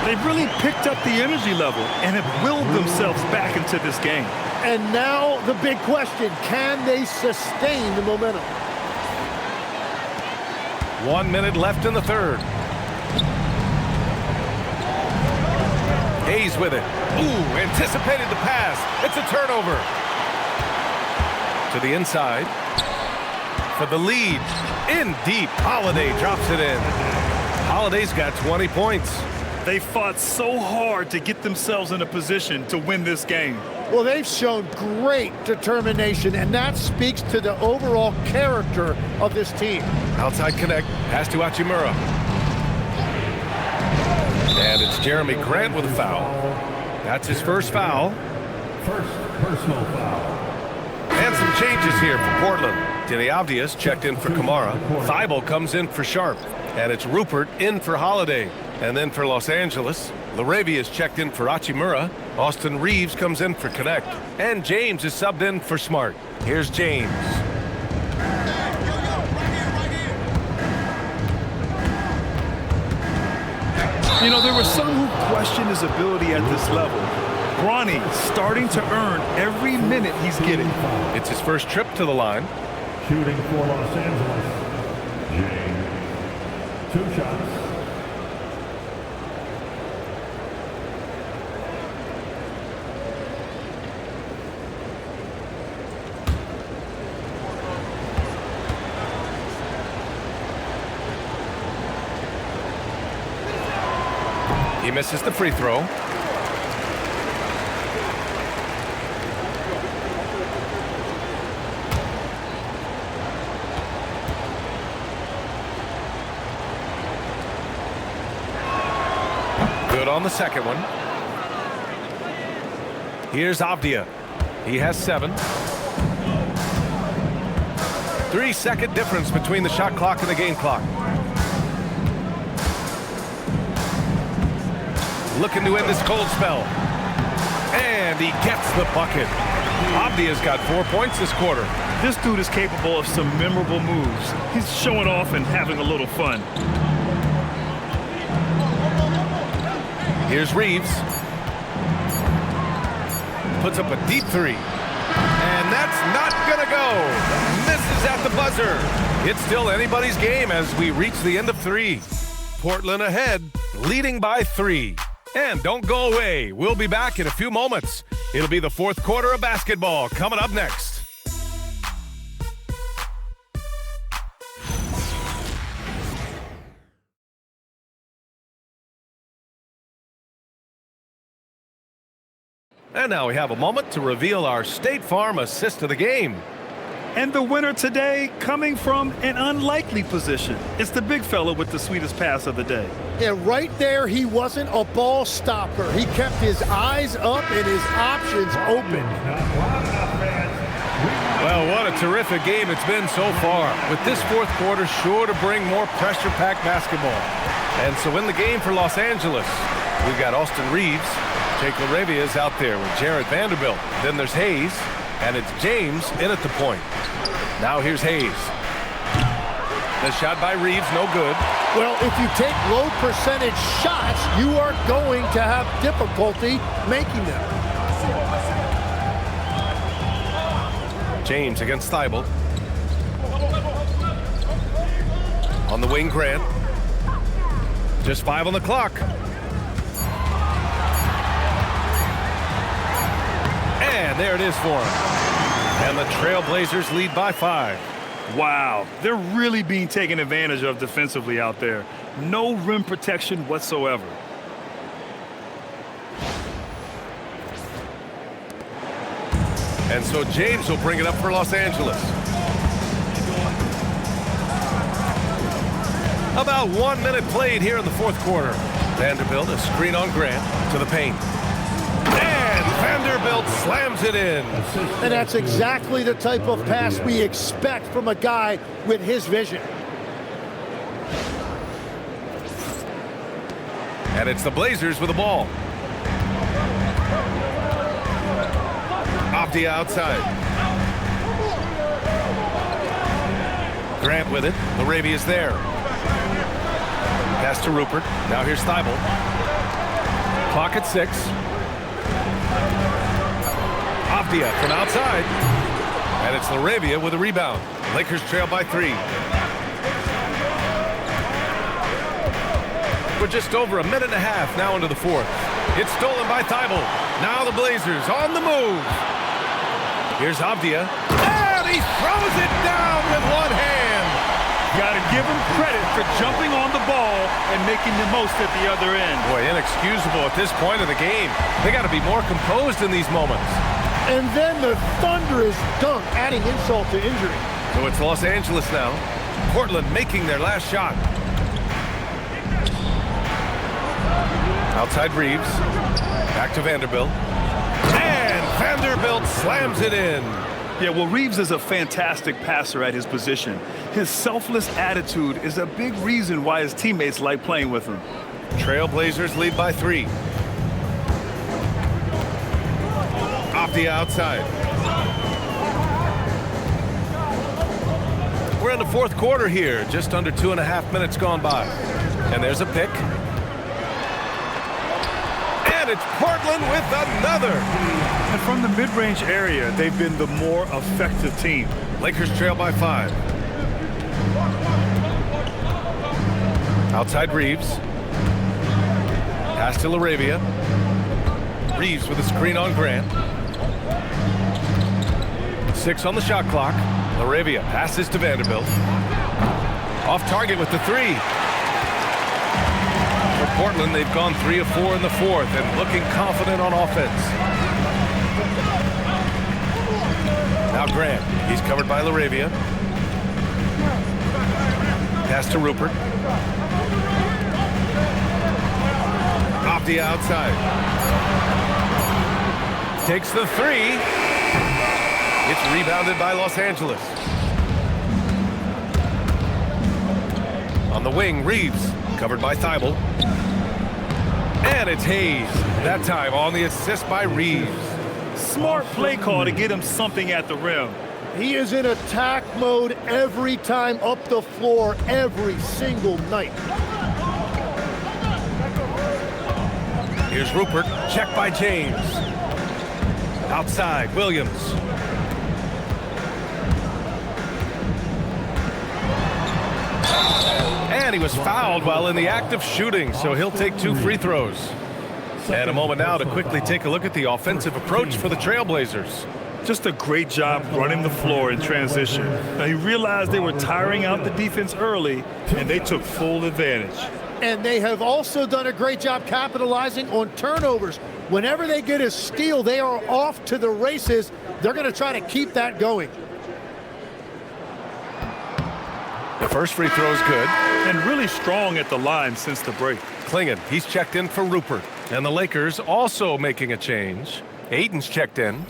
They've really picked up the energy level and have willed themselves back into this game. And now the big question, can they sustain the momentum? 1 minute left in the third. Hayes with it. Ooh, anticipated the pass. It's a turnover. To the inside. For the lead. In deep. Holiday drops it in. Holiday's got 20 points. They fought so hard to get themselves in a position to win this game. Well, they've shown great determination, and that speaks to the overall character of this team. Outside connect. Pass to Hachimura. And it's Jerami Grant with a foul. That's his first foul. First personal foul. And some changes here for Portland. Denny Avdius checked in for Kamara. Thibault comes in for Sharp. And it's Rupert in for Holiday. And then for Los Angeles, Laravia is checked in for Hachimura. Austin Reeves comes in for Connect. And James is subbed in for Smart. Here's James. You know, there were some who questioned his ability at this level. Bronny starting to earn every minute he's getting. It's his first trip to the line. Shooting for Los Angeles. James. 2 shots. He misses the free throw. on the second one. Here's Avdia. He has 7. 3-second difference between the shot clock and the game clock. Looking to end this cold spell. And he gets the bucket. Avdia's got 4 points this quarter. This dude is capable of some memorable moves. He's showing off and having a little fun. Here's Reeves. Puts up a deep 3. And that's not gonna go. Misses at the buzzer. It's still anybody's game as we reach the end of 3. Portland ahead, leading by 3. And don't go away. We'll be back in a few moments. It'll be the fourth quarter of basketball coming up next. And now we have a moment to reveal our State Farm assist of the game. And the winner today coming from an unlikely position. It's the big fella with the sweetest pass of the day. Yeah, right there, he wasn't a ball stopper. He kept his eyes up and his options open. Well, what a terrific game it's been so far. With this fourth quarter sure to bring more pressure-packed basketball. And so in the game for Los Angeles, we've got Austin Reeves. Jake LaRavia is out there with Jared Vanderbilt. Then there's Hayes, and it's James in at the point. Now here's Hayes. The shot by Reeves, no good. Well, if you take low percentage shots, you are going to have difficulty making them. James against Thibault. On the wing, Grant. Just 5 on the clock. And there it is for him. And the Trailblazers lead by 5. Wow, they're really being taken advantage of defensively out there. No rim protection whatsoever. And so James will bring it up for Los Angeles. About 1 minute played here in the fourth quarter. Vanderbilt, a screen on Grant to the paint. And Vanderbilt slams it in. And that's exactly the type of pass we expect from a guy with his vision. And it's the Blazers with the ball. Avdia outside. Grant with it. LaRavia's there. Pass to Rupert. Now here's Thibault. Clock at 6. Avdia from outside. And it's LaRavia with a rebound. Lakers trail by 3. We're just over a minute and a half now into the fourth. It's stolen by Thibault. Now the Blazers on the move. Here's Avdia. And he throws it down with one hand. Got to give him credit for jumping on the ball and making the most at the other end. Boy, inexcusable at this point of the game. They got to be more composed in these moments. And then the thunderous dunk, adding insult to injury. So it's Los Angeles now. Portland making their last shot. Outside Reeves. Back to Vanderbilt. And Vanderbilt slams it in. Yeah, well, Reeves is a fantastic passer at his position. His selfless attitude is a big reason why his teammates like playing with him. Trailblazers lead by 3. Avdia outside. We're in the fourth quarter here. Just under 2.5 minutes gone by. And there's a pick. And it's Portland with another. And from the mid-range area, they've been the more effective team. Lakers trail by 5. Outside Reeves. Pass to LaRavia. Reeves with a screen on Grant. 6 on the shot clock. LaRavia passes to Vanderbilt. Off target with the 3. For Portland, they've gone 3 of 4 in the fourth and looking confident on offense. Now Grant. He's covered by LaRavia. Pass to Rupert. Avdia outside. Takes the three. It's rebounded by Los Angeles. On the wing, Reeves, covered by Thibault. And it's Hayes. That time on the assist by Reeves. Smart play call to get him something at the rim. He is in attack mode every time up the floor, every single night. Here's Rupert, checked by James. Outside, Williams. And he was fouled while in the act of shooting, so he'll take 2 free throws. And a moment now to quickly take a look at the offensive approach for the Trailblazers. Just a great job running the floor in transition. Now, he realized they were tiring out the defense early, and they took full advantage. And they have also done a great job capitalizing on turnovers. Whenever they get a steal, they are off to the races. They're going to try to keep that going. The first free throw is good. And really strong at the line since the break. Klingon, he's checked in for Rupert. And the Lakers also making a change. Ayton's checked in.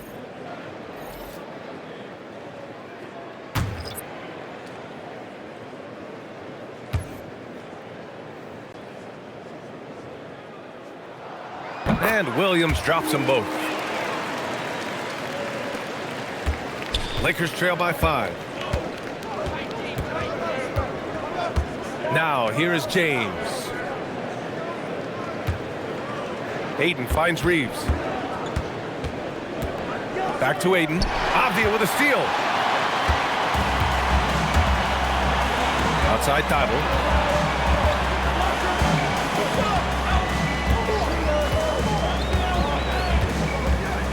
And Williams drops them both. Lakers trail by 5. Now, here is James. Ayton finds Reeves. Back to Ayton. Avdia with a steal. Outside Thibault.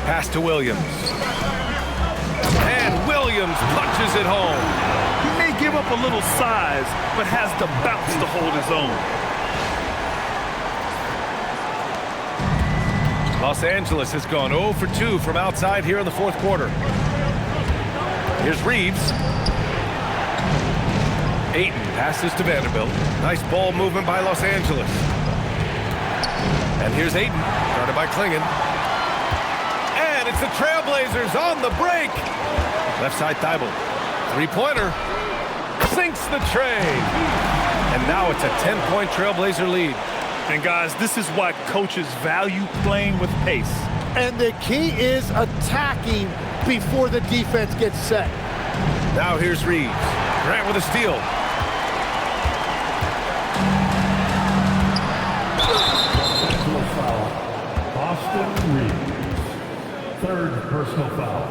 Pass to Williams. And Williams punches it home. He may give up a little size, but has the bounce to hold his own. Los Angeles has gone 0 for 2 from outside here in the fourth quarter. Here's Reeves. Ayton passes to Vanderbilt. Nice ball movement by Los Angeles. And here's Ayton, guarded by Klingon. And it's the Trailblazers on the break. Left side Thibault. Three-pointer. Sinks the tray. And now it's a 10-point Trailblazer lead. And guys, this is why coaches value playing with pace. And the key is attacking before the defense gets set. Now here's Reeves. Grant with a steal. Personal foul. Austin Reeves. Third personal foul.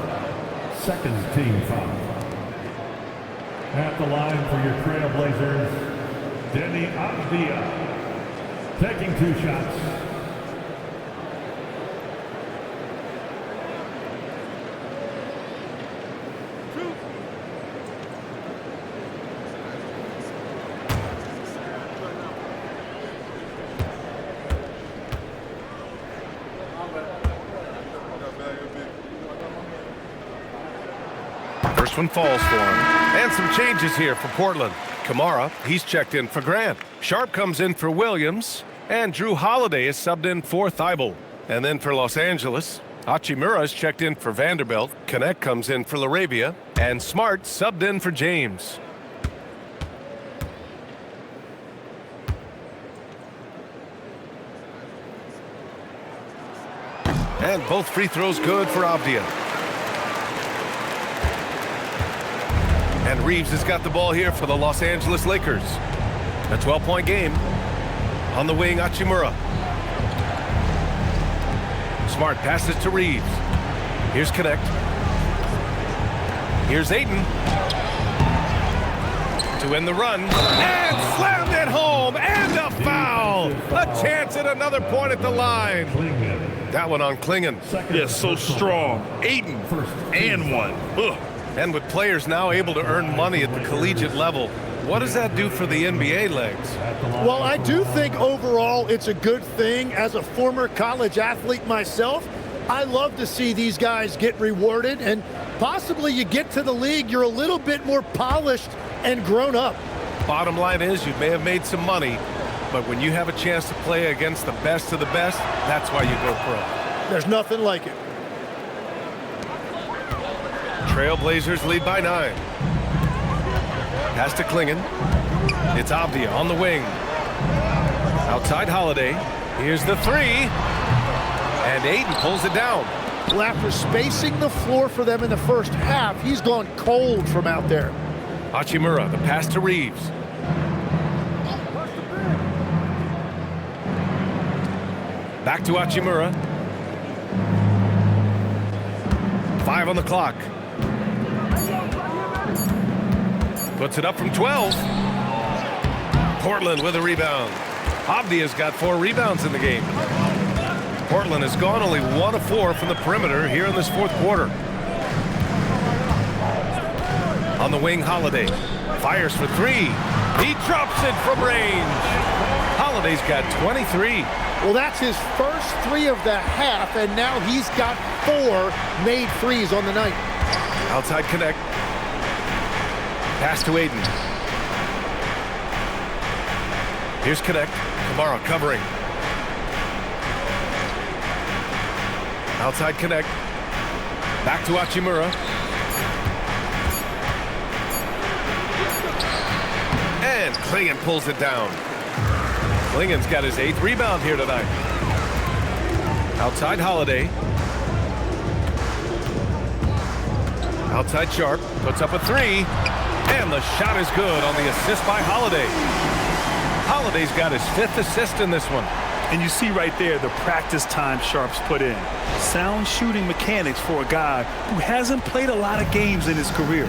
Second team foul. At the line for your Trailblazers, Denny Avdia. Taking 2 shots. First one falls for him. And some changes here for Portland. Kamara, he's checked in for Grant. Sharp comes in for Williams. And Jrue Holiday is subbed in for Thibault. And then for Los Angeles, Hachimura is checked in for Vanderbilt. Connect comes in for LaRavia. And Smart subbed in for James. And both free throws good for Avdia. And Reeves has got the ball here for the Los Angeles Lakers. A 12-point game. On the wing, Hachimura. Smart passes to Reeves. Here's Connect. Here's Ayton. To end the run. And slammed it home. And a foul. A chance at another point at the line. That one on Klingon. Yes, so strong. Ayton and one. Ugh. And with players now able to earn money at the collegiate level, what does that do for the NBA legs? Well, I do think overall it's a good thing. As a former college athlete myself, I love to see these guys get rewarded, and possibly you get to the league, you're a little bit more polished and grown up. Bottom line is you may have made some money, but when you have a chance to play against the best of the best, that's why you go pro. There's nothing like it. Trailblazers lead by 9. Pass to Klingen. It's Avdia on the wing. Outside Holiday. Here's the 3. And Ayton pulls it down. Well, after spacing the floor for them in the first half, he's gone cold from out there. Hachimura, the pass to Reeves. Back to Hachimura. 5 on the clock. Puts it up from 12. Portland with a rebound. Avdia's got 4 rebounds in the game. Portland has gone only 1 of 4 from the perimeter here in this fourth quarter. On the wing, Holiday fires for 3. He drops it from range. Holiday's got 23. Well, that's his first 3 of the half, and now he's got 4 made threes on the night. Outside connect. Pass to Ayton. Here's connect. Kamara covering. Outside connect. Back to Hachimura. And Klingen pulls it down. Klingen's got his 8th rebound here tonight. Outside Holiday. Outside Sharp. Puts up a 3. And the shot is good on the assist by Holiday. Holiday's got his 5th assist in this one. And you see right there the practice time Sharp's put in. Sound shooting mechanics for a guy who hasn't played a lot of games in his career.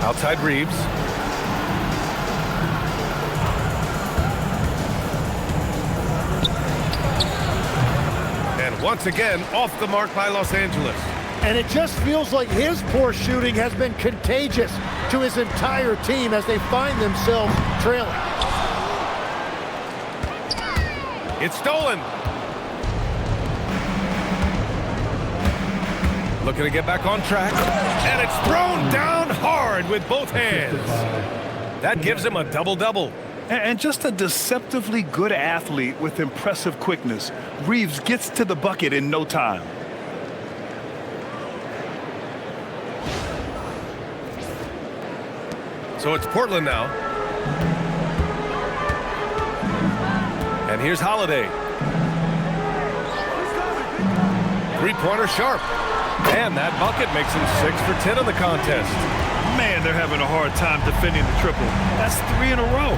Outside Reeves. And once again, off the mark by Los Angeles. And it just feels like his poor shooting has been contagious to his entire team as they find themselves trailing. It's stolen. Looking to get back on track. And it's thrown down hard with both hands. That gives him a double-double. And just a deceptively good athlete with impressive quickness. Reeves gets to the bucket in no time. So it's Portland now. And here's Holiday. 3-pointer Sharp. And that bucket makes him 6 for 10 in the contest. Man, they're having a hard time defending the triple. That's 3 in a row.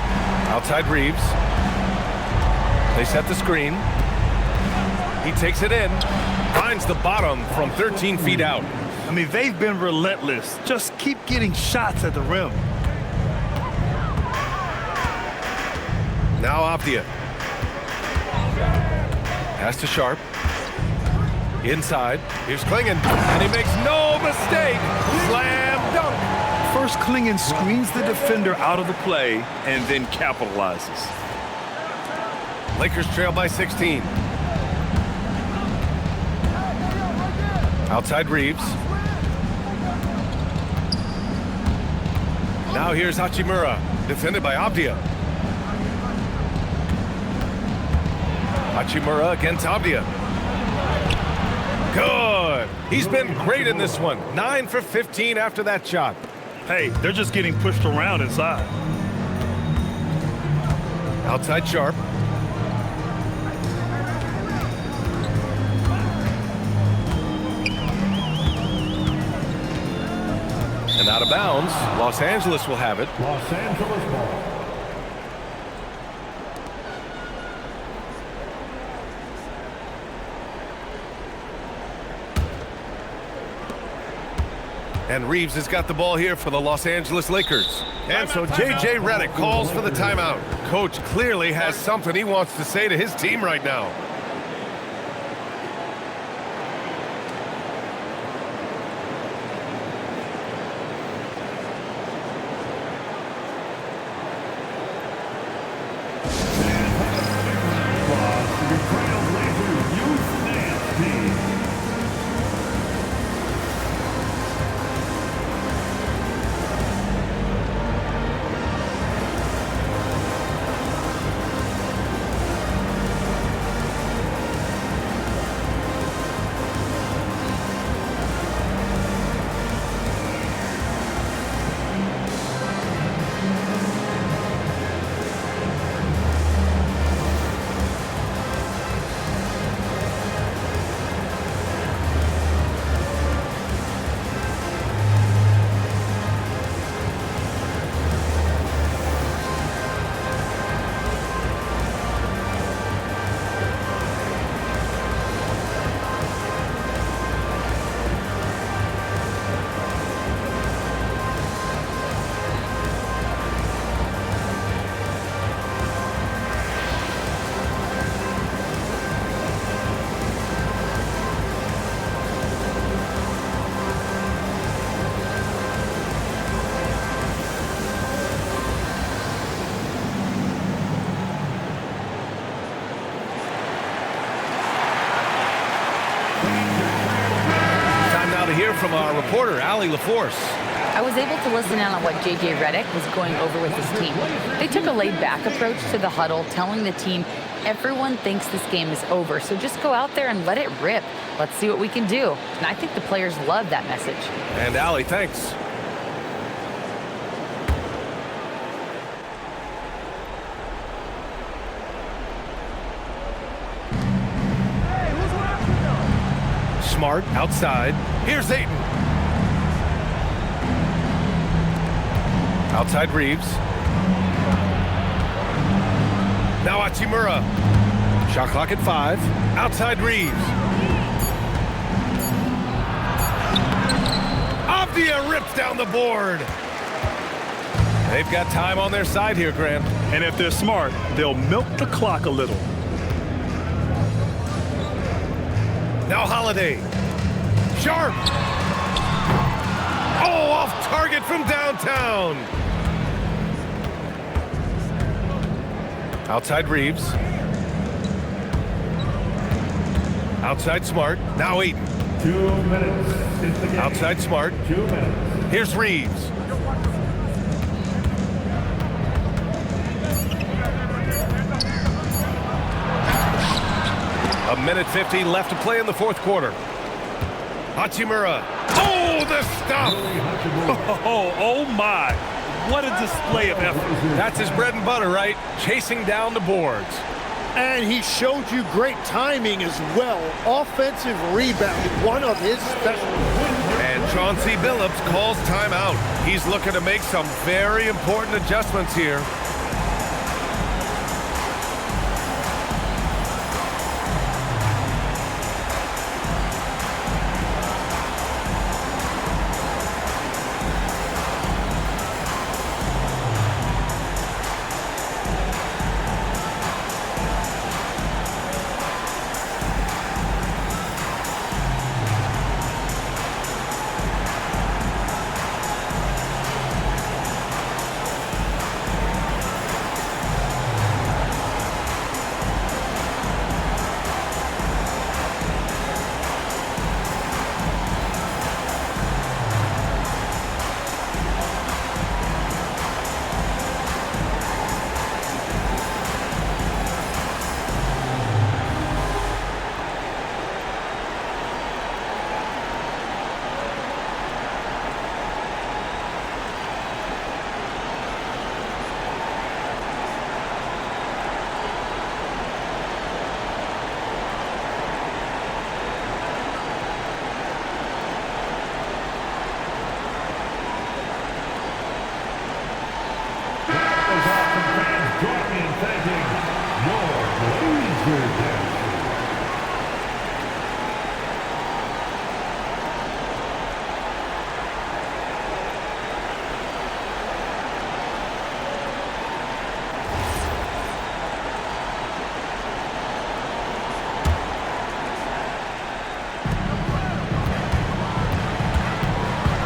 Outside Reeves. They set the screen. He takes it in. Finds the bottom from 13 feet out. I mean, they've been relentless. Just keep getting shots at the rim. Now Avdia. Pass to Sharp. Inside. Here's Klingen. And he makes no mistake. Slam dunk. First, Klingen screens the defender out of the play and then capitalizes. Lakers trail by 16. Outside Reeves. Now here's Hachimura. Defended by Avdia. Hachimura against Avdia. Good. He's been great in this one. 9 for 15 after that shot. Hey, they're just getting pushed around inside. Outside Sharp. And out of bounds. Los Angeles will have it. Los Angeles ball. And Reeves has got the ball here for the Los Angeles Lakers. And so J.J. Redick calls for the timeout. Coach clearly has something he wants to say to his team right now. to hear from our reporter, Allie LaForce. I was able to listen in on what J.J. Redick was going over with his team. They took a laid-back approach to the huddle, telling the team, everyone thinks this game is over, so just go out there and let it rip. Let's see what we can do. And I think the players love that message. And Allie, thanks. Smart outside. Here's Ayton. Outside Reeves. Now Hachimura. Shot clock at 5. Outside Reeves. Avdia rips down the board. They've got time on their side here, Grant. And if they're smart, they'll milk the clock a little. Now Holiday. Sharp. Oh, off target from downtown. Outside Reeves. Outside Smart. Now Ayton. 2 minutes into the game. Outside Smart. 2 minutes. Here's Reeves. A minute 50 left to play in the fourth quarter. Hachimura. Oh, the stop! Oh my. What a display of effort. That's his bread and butter, right? Chasing down the boards. And he showed you great timing as well. Offensive rebounding, one of his specialties. And Chauncey Billups calls timeout. He's looking to make some very important adjustments here.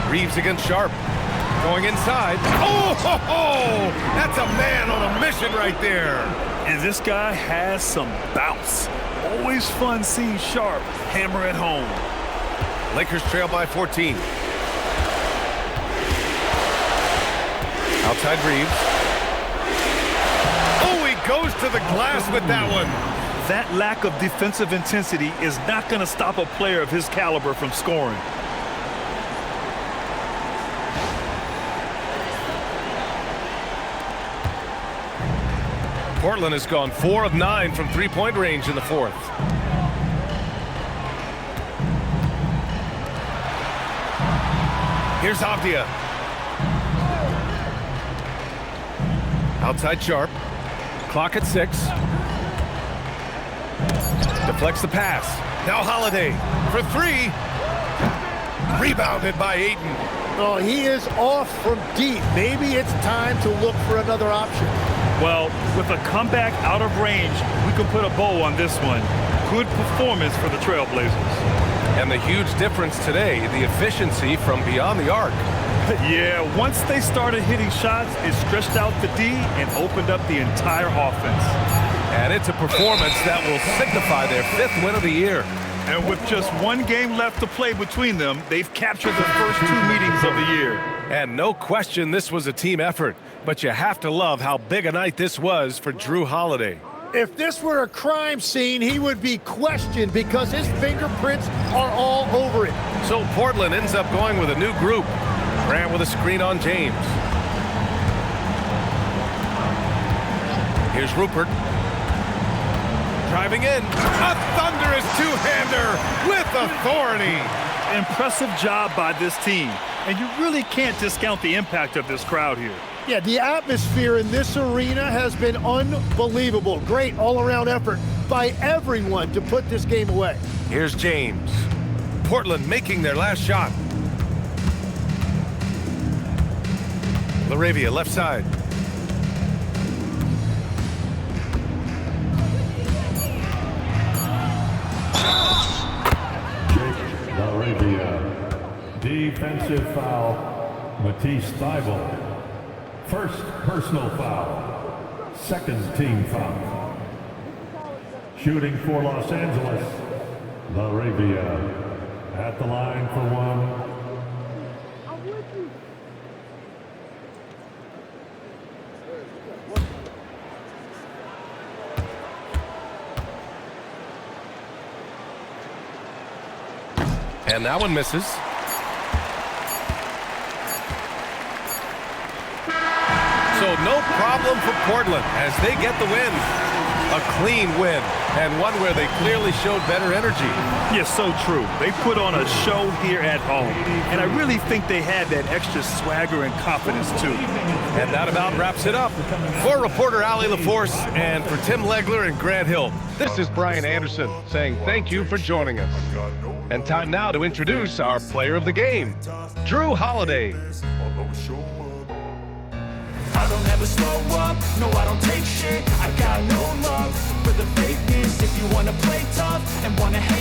Reeves against Sharp. Going inside. Oh, ho, ho! That's a man on a mission right there. And this guy has some bounce. Always fun seeing Sharp hammer at home. Lakers trail by 14. Outside Reeves. Oh, he goes to the glass with that one. That lack of defensive intensity is not going to stop a player of his caliber from scoring. Portland has gone 4 of 9 from three-point range in the fourth. Here's Avdia. Outside Sharp. Clock at 6. Deflects the pass. Now Holiday for 3. Rebounded by Ayton. Oh, he is off from deep. Maybe it's time to look for another option. Well, with a comeback out of range, we can put a bow on this one. Good performance for the Trailblazers. And the huge difference today, the efficiency from beyond the arc. Yeah, once they started hitting shots, it stretched out the D and opened up the entire offense. And it's a performance that will signify their 5th win of the year. And with just one game left to play between them, they've captured the first 2 meetings of the year. And no question this was a team effort, but you have to love how big a night this was for Jrue Holiday. If this were a crime scene, he would be questioned because his fingerprints are all over it. So Portland ends up going with a new group. Grant with a screen on James. Here's Rupert. Driving in. A thunderous two-hander with authority. Impressive job by this team. And you really can't discount the impact of this crowd here. Yeah, the atmosphere in this arena has been unbelievable. Great all-around effort by everyone to put this game away. Here's James. Portland making their last shot. Laravia left side. Laravia. Defensive foul, Matisse Thybulle. First personal foul. Second team foul. Shooting for Los Angeles, Laravia at the line for one. And that one misses. So no problem for Portland as they get the win. A clean win, and one where they clearly showed better energy. Yes, so true. They put on a show here at home, and I really think they had that extra swagger and confidence, too. And that about wraps it up. For reporter Allie LaForce and for Tim Legler and Grant Hill, this is Brian Anderson saying thank you for joining us. And time now to introduce our player of the game, Jrue Holiday. I don't ever slow up, no I don't take shit. I got no love for the fakeness. If you wanna play tough and wanna hate